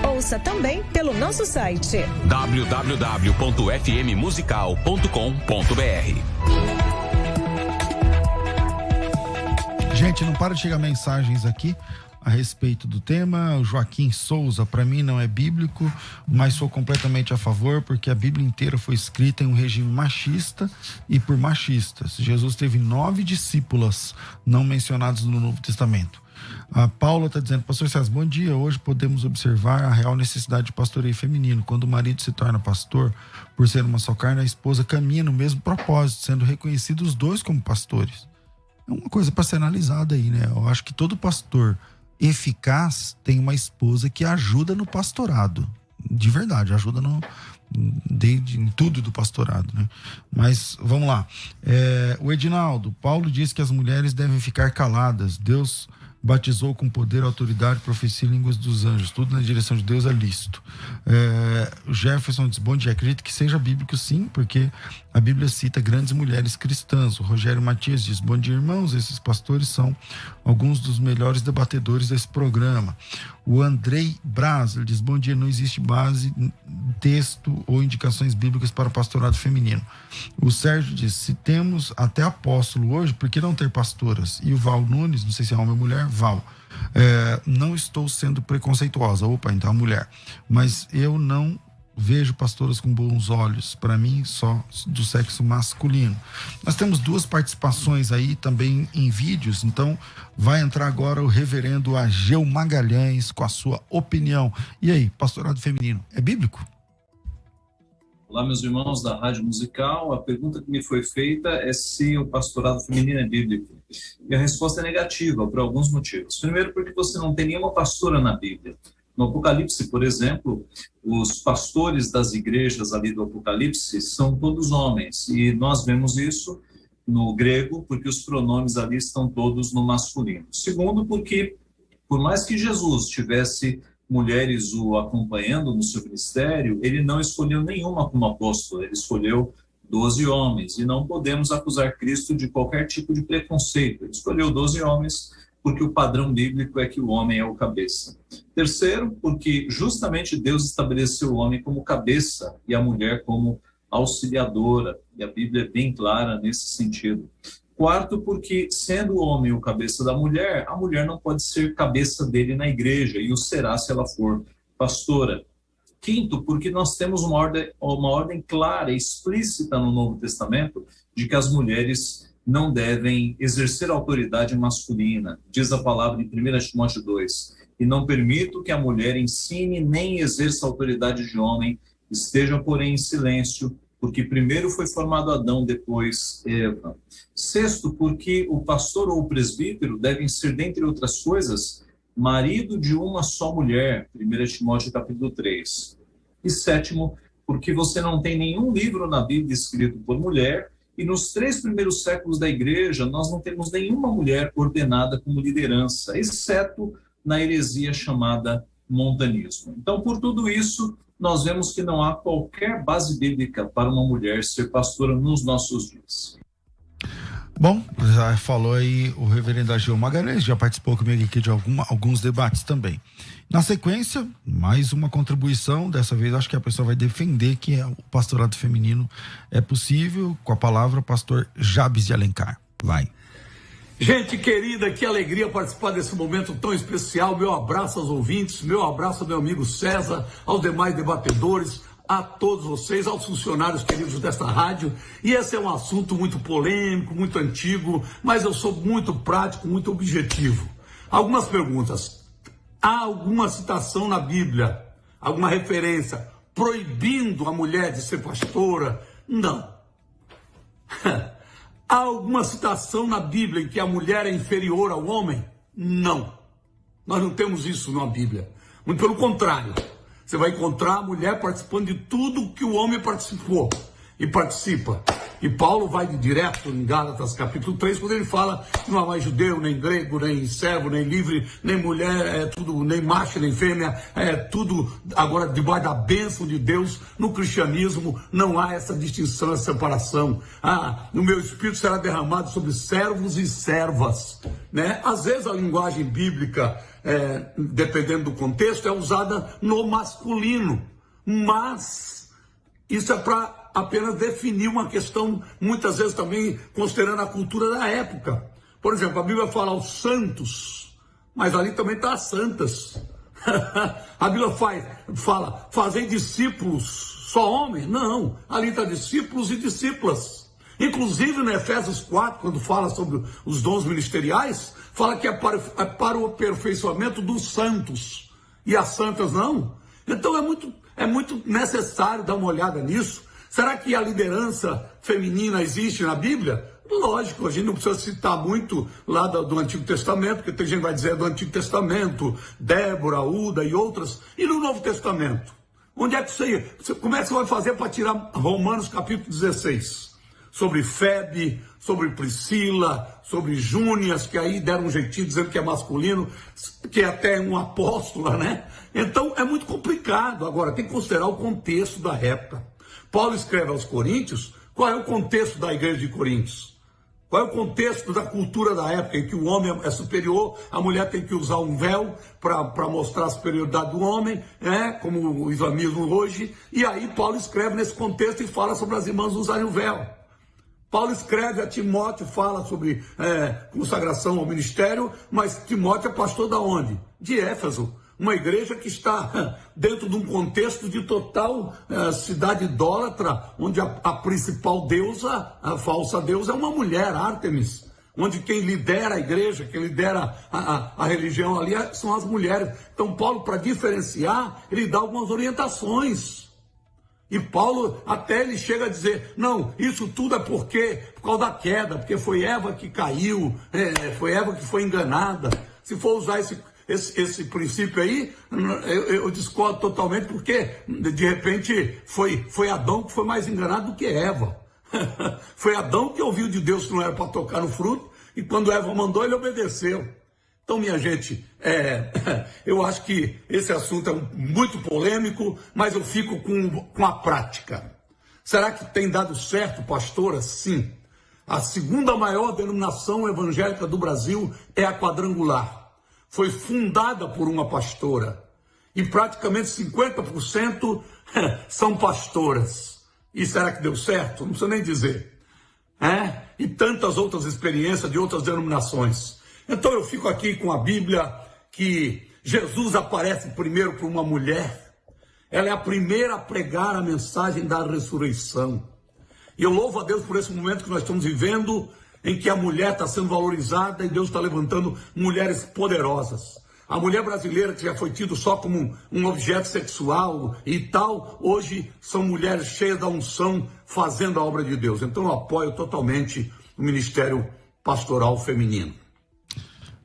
Ouça também pelo nosso site www.fmmusical.com.br. Gente, não para de chegar mensagens aqui a respeito do tema. O Joaquim Souza, para mim não é bíblico, mas sou completamente a favor, porque a Bíblia inteira foi escrita em um regime machista e por machistas. Jesus teve 9 discípulas não mencionadas no Novo Testamento. A Paula está dizendo: pastor César, bom dia. Hoje podemos observar a real necessidade de pastoreio feminino. Quando o marido se torna pastor, por ser uma só carne, a esposa caminha no mesmo propósito, sendo reconhecidos os dois como pastores. É uma coisa para ser analisada aí, né? Eu acho que todo pastor eficaz tem uma esposa que ajuda no pastorado, de verdade, ajuda em tudo do pastorado, né? Mas vamos lá, o Edinaldo, Paulo diz que as mulheres devem ficar caladas. Deus batizou com poder, autoridade, profecia e línguas dos anjos, tudo na direção de Deus é lícito. O Jefferson diz: bom dia, acredito que seja bíblico sim, porque a Bíblia cita grandes mulheres cristãs. O Rogério Matias diz: bom dia, irmãos, esses pastores são alguns dos melhores debatedores desse programa. O Andrei Braz diz: bom dia, não existe base, texto ou indicações bíblicas para o pastorado feminino. O Sérgio diz: se temos até apóstolo hoje, por que não ter pastoras? E o Val Nunes, não sei se é homem ou mulher, Val, não estou sendo preconceituosa, então a mulher, mas eu não vejo pastoras com bons olhos, para mim só do sexo masculino. Nós temos 2 participações aí também em vídeos, então vai entrar agora o reverendo Ageu Magalhães com a sua opinião. E aí, pastorado feminino, é bíblico? Olá, meus irmãos da Rádio Musical. A pergunta que me foi feita é se o pastorado feminino é bíblico. E a resposta é negativa, por alguns motivos. Primeiro, porque você não tem nenhuma pastora na Bíblia. No Apocalipse, por exemplo, os pastores das igrejas ali do Apocalipse são todos homens. E nós vemos isso no grego, porque os pronomes ali estão todos no masculino. Segundo, porque por mais que Jesus tivesse mulheres o acompanhando no seu ministério, ele não escolheu nenhuma como apóstolo, ele escolheu 12 homens, e não podemos acusar Cristo de qualquer tipo de preconceito. Ele escolheu 12 homens porque o padrão bíblico é que o homem é o cabeça. Terceiro, porque justamente Deus estabeleceu o homem como cabeça e a mulher como auxiliadora, e a Bíblia é bem clara nesse sentido. Quarto, porque sendo o homem o cabeça da mulher, a mulher não pode ser cabeça dele na igreja, e o será se ela for pastora. Quinto, porque nós temos uma ordem clara e explícita no Novo Testamento de que as mulheres não devem exercer autoridade masculina. Diz a palavra em 1 Timóteo 2, e não permito que a mulher ensine nem exerça autoridade de homem, esteja, porém, em silêncio, porque primeiro foi formado Adão, depois Eva. Sexto, porque o pastor ou o presbítero devem ser, dentre outras coisas, marido de uma só mulher, 1 Timóteo capítulo 3. E sétimo, porque você não tem nenhum livro na Bíblia escrito por mulher, e nos 3 primeiros séculos da igreja nós não temos nenhuma mulher ordenada como liderança, exceto na heresia chamada montanismo. Então, por tudo isso, nós vemos que não há qualquer base bíblica para uma mulher ser pastora nos nossos dias. Bom, já falou aí o reverendo Ageu Magalhães, já participou comigo aqui de alguns debates também. Na sequência, mais uma contribuição, dessa vez acho que a pessoa vai defender que o pastorado feminino é possível, com a palavra pastor Jabes de Alencar. Vai. Gente querida, que alegria participar desse momento tão especial. Meu abraço aos ouvintes, meu abraço ao meu amigo César, aos demais debatedores, a todos vocês, aos funcionários queridos desta rádio. E esse é um assunto muito polêmico, muito antigo, mas eu sou muito prático, muito objetivo. Algumas perguntas. Há alguma citação na Bíblia, alguma referência proibindo a mulher de ser pastora? Não. Há alguma citação na Bíblia em que a mulher é inferior ao homem? Não. Nós não temos isso na Bíblia. Muito pelo contrário. Você vai encontrar a mulher participando de tudo que o homem participou e participa. E Paulo vai direto em Gálatas capítulo 3, quando ele fala que não há mais judeu, nem grego, nem servo, nem livre, nem mulher, é tudo, nem macho, nem fêmea, é tudo agora debaixo da bênção de Deus. No cristianismo não há essa distinção, essa separação. No meu espírito será derramado sobre servos e servas, né? Às vezes a linguagem bíblica, dependendo do contexto, é usada no masculino, mas isso é para apenas definir uma questão, muitas vezes também considerando a cultura da época. Por exemplo, a Bíblia fala aos santos, mas ali também está as santas. A Bíblia fala, fazem discípulos só homens? Não, ali está discípulos e discípulas. Inclusive no Efésios 4, quando fala sobre os dons ministeriais, fala que é para o aperfeiçoamento dos santos, e as santas não. Então é muito necessário dar uma olhada nisso. Será que a liderança feminina existe na Bíblia? Lógico, a gente não precisa citar muito lá do Antigo Testamento, porque tem gente que vai dizer do Antigo Testamento, Débora, Uda e outras. E no Novo Testamento? Onde é que como é que você vai fazer para tirar Romanos capítulo 16? Sobre Febe, sobre Priscila, sobre Júnias, que aí deram um jeitinho dizendo que é masculino, que é até um apóstola, né? Então é muito complicado. Agora, tem que considerar o contexto da época. Paulo escreve aos Coríntios, qual é o contexto da igreja de Coríntios? Qual é o contexto da cultura da época em que o homem é superior, a mulher tem que usar um véu para mostrar a superioridade do homem, né? Como o islamismo hoje, e aí Paulo escreve nesse contexto e fala sobre as irmãs usarem o véu. Paulo escreve a Timóteo, fala sobre consagração ao ministério, mas Timóteo é pastor da onde? De Éfeso. Uma igreja que está dentro de um contexto de total cidade idólatra, onde a principal deusa, a falsa deusa, é uma mulher, Ártemis. Onde quem lidera a igreja, quem lidera a religião ali são as mulheres. Então Paulo, para diferenciar, ele dá algumas orientações. E Paulo até ele chega a dizer, não, isso tudo é por causa da queda, porque foi Eva que caiu, foi Eva que foi enganada. Se for usar esse princípio aí, eu discordo totalmente, porque de repente foi Adão que foi mais enganado do que Eva. Foi Adão que ouviu de Deus que não era para tocar no fruto, e quando Eva mandou, ele obedeceu. Então, minha gente, eu acho que esse assunto é muito polêmico, mas eu fico com a prática. Será que tem dado certo, pastora? Sim. A segunda maior denominação evangélica do Brasil é a Quadrangular. Foi fundada por uma pastora. E praticamente 50% são pastoras. E será que deu certo? Não precisa nem dizer. E tantas outras experiências de outras denominações. Então eu fico aqui com a Bíblia, que Jesus aparece primeiro para uma mulher. Ela é a primeira a pregar a mensagem da ressurreição. E eu louvo a Deus por esse momento que nós estamos vivendo, em que a mulher está sendo valorizada e Deus está levantando mulheres poderosas. A mulher brasileira, que já foi tido só como um objeto sexual e tal, hoje são mulheres cheias da unção, fazendo a obra de Deus. Então eu apoio totalmente o Ministério Pastoral Feminino.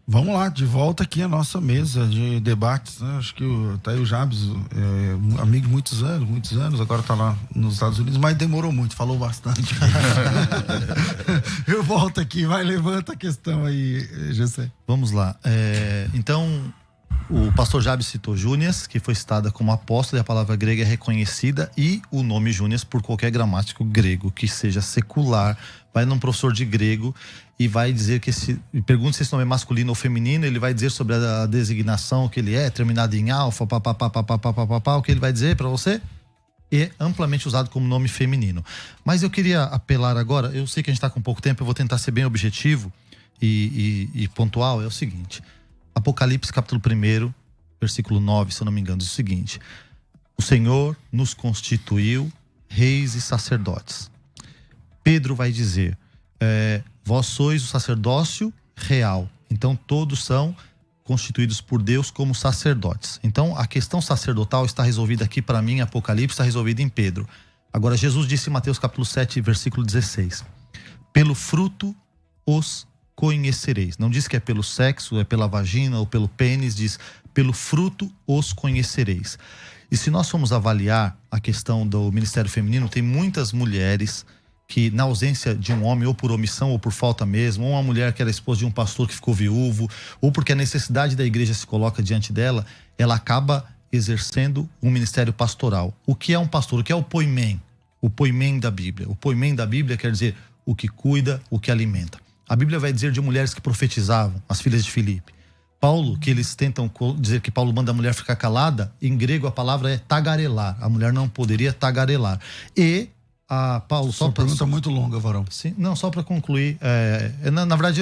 Vamos lá, de volta aqui à nossa mesa de debates, né? Acho que tá aí o Jabes, amigo de muitos anos, agora tá lá nos Estados Unidos, mas demorou muito, falou bastante. Eu volto aqui, levanta a questão aí, Gessé. Vamos lá. Então, o pastor Jabes citou Júnias, que foi citada como apóstolo, e a palavra grega é reconhecida, e o nome Júnias por qualquer gramático grego que seja secular, vai num professor de grego e vai dizer que pergunta se esse nome é masculino ou feminino, ele vai dizer sobre a designação que ele é, terminado em alfa, o que ele vai dizer para você é amplamente usado como nome feminino. Mas eu queria apelar agora, eu sei que a gente está com pouco tempo, eu vou tentar ser bem objetivo e pontual, é o seguinte: Apocalipse capítulo 1, versículo 9, se eu não me engano, diz o seguinte: o Senhor nos constituiu reis e sacerdotes. Pedro vai dizer, vós sois o sacerdócio real. Então todos são constituídos por Deus como sacerdotes. Então a questão sacerdotal está resolvida aqui para mim, Apocalipse está resolvida em Pedro. Agora Jesus disse em Mateus capítulo 7, versículo 16: pelo fruto os conhecereis. Não diz que é pelo sexo, é pela vagina ou pelo pênis, diz pelo fruto os conhecereis. E se nós formos avaliar a questão do ministério feminino, tem muitas mulheres que, na ausência de um homem, ou por omissão ou por falta mesmo, ou uma mulher que era esposa de um pastor que ficou viúvo, ou porque a necessidade da igreja se coloca diante dela, ela acaba exercendo um ministério pastoral. O que é um pastor? O que é o poimen? O poimen da Bíblia. O poimen da Bíblia quer dizer o que cuida, o que alimenta. A Bíblia vai dizer de mulheres que profetizavam, as filhas de Filipe. Paulo, que eles tentam dizer que Paulo manda a mulher ficar calada, em grego a palavra é tagarelar. A mulher não poderia tagarelar. E a Paulo... Só pergunta muito longa, varão. Sim, não, só para concluir. Na verdade,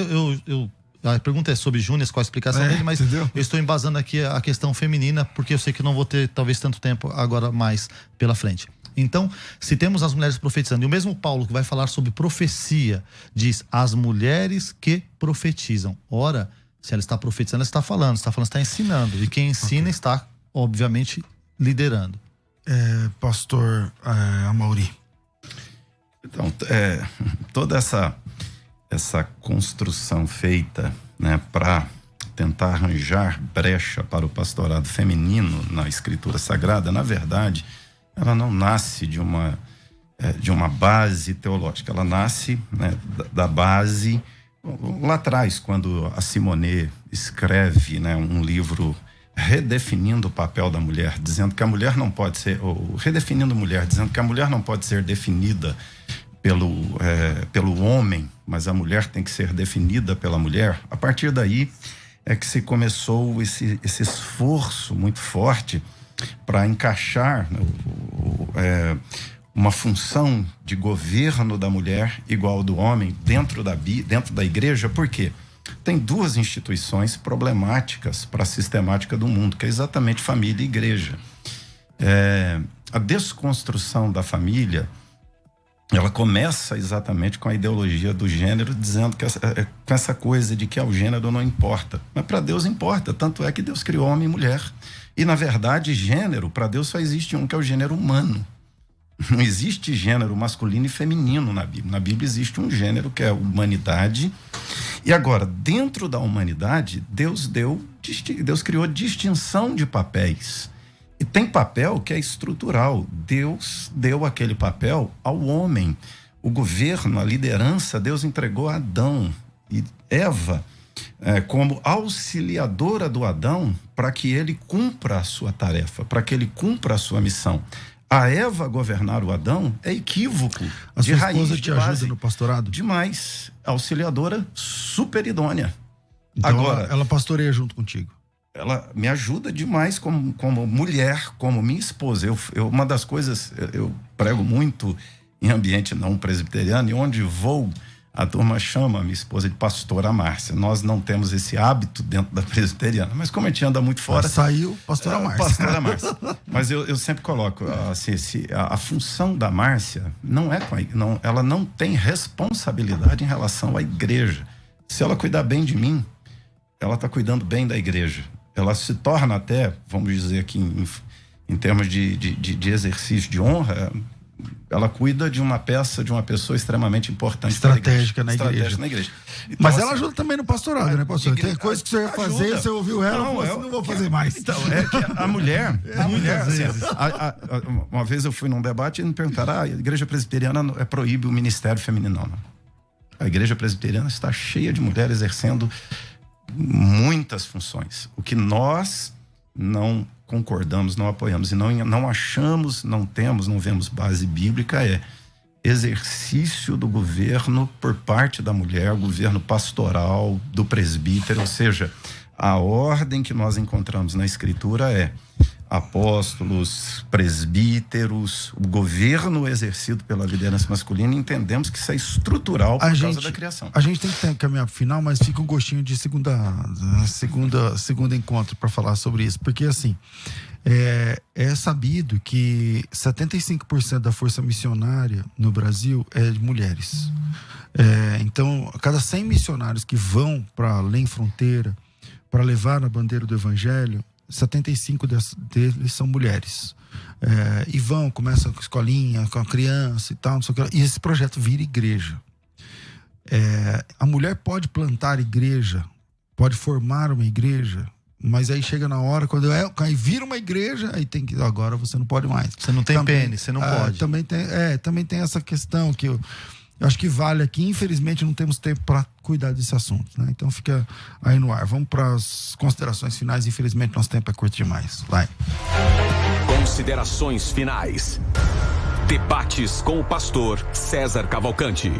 a pergunta é sobre Júnias, qual a explicação dele, mas entendeu? Eu estou embasando aqui a questão feminina, porque eu sei que não vou ter talvez tanto tempo agora mais pela frente. Então, se temos as mulheres profetizando, e o mesmo Paulo que vai falar sobre profecia, diz as mulheres que profetizam. Ora, se ela está profetizando, ela está falando, está ensinando. E quem ensina está, obviamente, liderando. Pastor Amaury. Então, toda essa construção feita, né, para tentar arranjar brecha para o pastorado feminino na Escritura Sagrada, na verdade, ela não nasce de uma base teológica, ela nasce, né, da base lá atrás, quando a Simone escreve, né, um livro redefinindo o papel da mulher, dizendo que a mulher não pode ser, ou redefinindo a mulher, dizendo que a mulher não pode ser definida pelo homem, mas a mulher tem que ser definida pela mulher. A partir daí é que se começou esse esforço muito forte para encaixar, né, uma função de governo da mulher igual ao do homem dentro da igreja. Por quê? Tem duas instituições problemáticas para a sistemática do mundo, que é exatamente família e igreja. A desconstrução da família, ela começa exatamente com a ideologia do gênero, dizendo que com essa coisa de que o gênero não importa. Mas para Deus importa, tanto é que Deus criou homem e mulher. E, na verdade, gênero, para Deus só existe um, que é o gênero humano. Não existe gênero masculino e feminino na Bíblia. Na Bíblia existe um gênero que é a humanidade. E agora, dentro da humanidade, Deus criou distinção de papéis. E tem papel que é estrutural. Deus deu aquele papel ao homem. O governo, a liderança, Deus entregou a Adão. E Eva, como auxiliadora do Adão, para que ele cumpra a sua tarefa, para que ele cumpra a sua missão. A Eva governar o Adão é equívoco. A sua esposa te ajuda no pastorado? Demais. Auxiliadora super idônea. Então agora, ela pastoreia junto contigo? Ela me ajuda demais como mulher, como minha esposa. Uma das coisas, eu prego muito em ambiente não presbiteriano, e onde vou, a turma chama a minha esposa de pastora Márcia. Nós não temos esse hábito dentro da presbiteriana, mas como a gente anda muito fora... Saiu pastora Márcia. Pastora Márcia. Mas eu sempre coloco, assim, a função da Márcia ela não tem responsabilidade em relação à igreja. Se ela cuidar bem de mim, ela está cuidando bem da igreja. ela se torna até, vamos dizer aqui, em termos de exercício de honra, ela cuida de uma peça, de uma pessoa extremamente importante. Estratégica na igreja. Então, mas ela ajuda também no pastorado, né, pastor? Tem coisa que você ia fazer, ajuda. você ouviu ela, não vou fazer mais. Então, é que a mulher, uma vez eu fui num debate e me perguntaram, a igreja presbiteriana proíbe o ministério feminino. Não. A igreja presbiteriana está cheia de mulheres exercendo muitas funções. O que nós não concordamos, não apoiamos e não achamos, não vemos base bíblica é exercício do governo por parte da mulher, governo pastoral, do presbítero, ou seja, a ordem que nós encontramos na Escritura é apóstolos, presbíteros, o governo exercido pela liderança masculina, entendemos que isso é estrutural por causa da criação. A gente tem que caminhar para o final, mas fica um gostinho de segundo encontro para falar sobre isso, porque assim, é sabido que 75% da força missionária no Brasil é de mulheres. Então, a cada 100 missionários que vão para além fronteira para levar a bandeira do evangelho, 75 deles são mulheres. E começam com escolinha, com a criança e tal, não sei o que lá, e esse projeto vira igreja. A mulher pode plantar igreja, pode formar uma igreja, mas aí chega na hora, quando aí vira uma igreja, aí tem que, agora você não pode mais. Você não tem pênis, você não pode. Também tem essa questão que eu acho que vale aqui. Infelizmente não temos tempo para cuidar desse assunto, né? Então fica aí no ar. Vamos para as considerações finais. Infelizmente nosso tempo é curto demais. Vai. Considerações finais. Debates com o pastor César Cavalcante.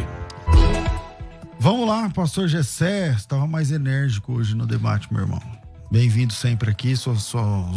Vamos lá, pastor Gessé. Estava mais enérgico hoje no debate, meu irmão. Bem-vindo sempre aqui. Suas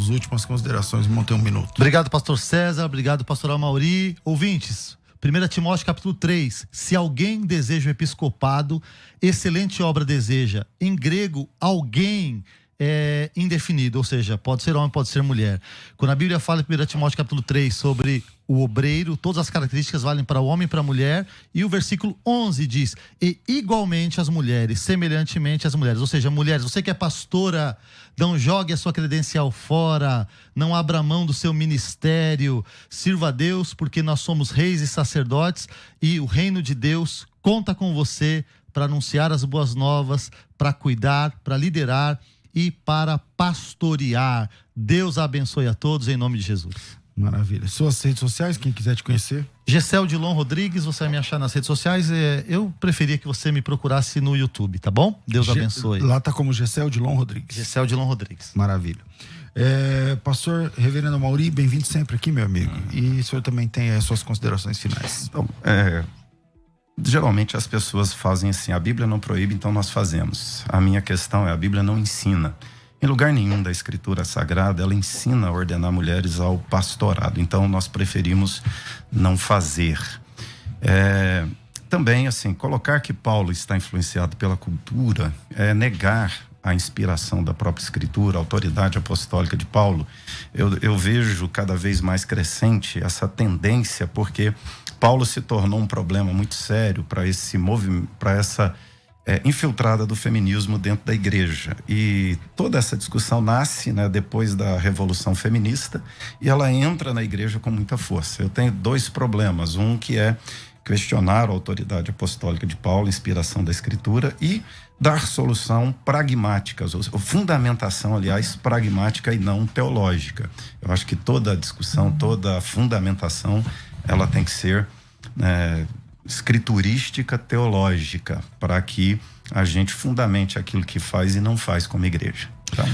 últimas considerações. Vamos ter um minuto. Obrigado, pastor César. Obrigado, pastor Amauri. Ouvintes, 1 Timóteo capítulo 3, se alguém deseja o episcopado, excelente obra deseja. Em grego, alguém é indefinido, ou seja, pode ser homem, pode ser mulher. Quando a Bíblia fala em 1 Timóteo capítulo 3 sobre o obreiro, todas as características valem para o homem e para a mulher, e o versículo 11 diz, e igualmente as mulheres, semelhantemente às mulheres. Ou seja, mulheres, você que é pastora, não jogue a sua credencial fora, não abra mão do seu ministério, sirva a Deus, porque nós somos reis e sacerdotes, e o reino de Deus conta com você para anunciar as boas novas, para cuidar, para liderar e para pastorear. Deus abençoe a todos em nome de Jesus. Maravilha. Suas redes sociais, quem quiser te conhecer? Gessel Dilon Rodrigues, você vai me achar nas redes sociais. Eu preferia que você me procurasse no YouTube, tá bom? Deus abençoe. Lá tá como Gessel Dilon Rodrigues. Gessel Dilon Rodrigues. Maravilha. Pastor Reverendo Amauri, bem-vindo sempre aqui, meu amigo. E o senhor também tem as suas considerações finais. Então, geralmente as pessoas fazem assim, a Bíblia não proíbe, então nós fazemos. A minha questão é, a Bíblia não ensina. Em lugar nenhum da Escritura Sagrada, ela ensina a ordenar mulheres ao pastorado. Então, nós preferimos não fazer. Também, assim, colocar que Paulo está influenciado pela cultura é negar a inspiração da própria Escritura, a autoridade apostólica de Paulo. Eu vejo cada vez mais crescente essa tendência, porque Paulo se tornou um problema muito sério para esse movimento, para essa infiltrada do feminismo dentro da igreja. E toda essa discussão nasce, né, depois da Revolução Feminista, e ela entra na igreja com muita força. Eu tenho dois problemas. Um que é questionar a autoridade apostólica de Paulo, inspiração da Escritura, e dar solução pragmáticas, ou fundamentação, aliás, pragmática e não teológica. Eu acho que toda a discussão, toda a fundamentação, ela tem que ser escriturística, teológica, para que a gente fundamente aquilo que faz e não faz como igreja. Então,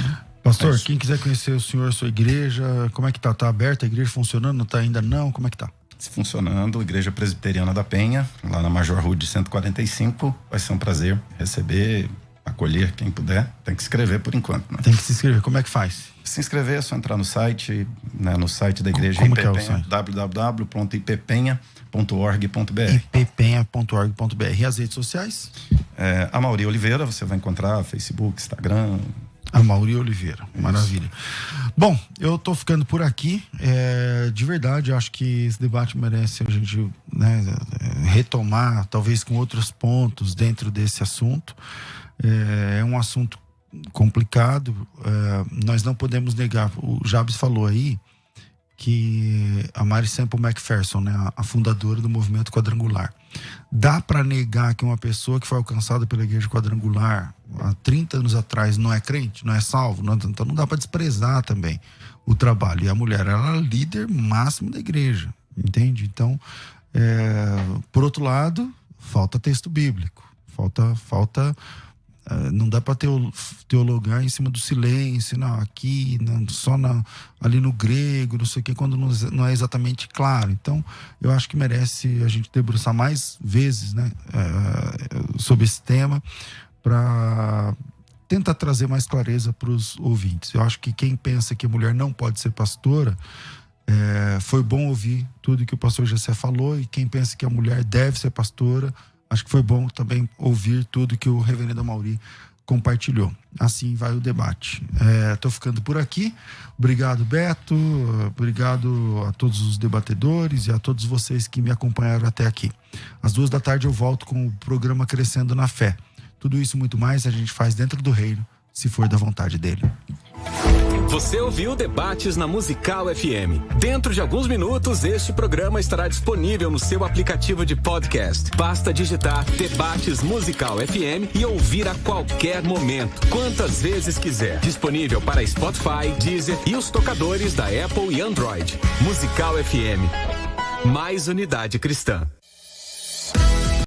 pastor, quem quiser conhecer o senhor, sua igreja, como é que tá? Tá aberta a igreja, funcionando? Não tá ainda não? Como é que tá? Funcionando, Igreja Presbiteriana da Penha, lá na Major Rude 145. Vai ser um prazer receber, acolher quem puder. Tem que se inscrever por enquanto, né? Tem que se inscrever. Como é que faz? Se inscrever é só entrar no site, né, no site da igreja IPPenha, www.ippenha.org.br. ippenha.org.br. E as redes sociais? Amauri Oliveira, você vai encontrar Facebook, Instagram. Amauri Oliveira, maravilha. Bom, eu tô ficando por aqui. De verdade, acho que esse debate merece a gente, né, retomar, talvez com outros pontos dentro desse assunto. É um assunto complicado. Nós não podemos negar. O Jabes falou aí que a Mary Semple McPherson, né, a fundadora do movimento quadrangular, dá para negar que uma pessoa que foi alcançada pela igreja quadrangular há 30 anos atrás não é crente, não é salvo? Então não dá para desprezar também o trabalho. E a mulher, ela é líder máximo da igreja, entende? Então, por outro lado, falta texto bíblico, falta não dá para teologar em cima do silêncio, não, aqui, não, só ali no grego, não sei o que, quando não é exatamente claro. Então, eu acho que merece a gente debruçar mais vezes, né, sobre esse tema, para tentar trazer mais clareza para os ouvintes. Eu acho que quem pensa que a mulher não pode ser pastora, foi bom ouvir tudo que o pastor Jessé falou, e quem pensa que a mulher deve ser pastora, acho que foi bom também ouvir tudo que o reverendo Amaury compartilhou. Assim vai o debate. Tô ficando por aqui. Obrigado, Beto. Obrigado a todos os debatedores e a todos vocês que me acompanharam até aqui. Às 14h eu volto com o programa Crescendo na Fé. Tudo isso e muito mais a gente faz dentro do reino, se for da vontade dele. Você ouviu Debates na Musical FM. Dentro de alguns minutos, este programa estará disponível no seu aplicativo de podcast. Basta digitar Debates Musical FM e ouvir a qualquer momento, quantas vezes quiser. Disponível para Spotify, Deezer e os tocadores da Apple e Android. Musical FM. Mais unidade cristã.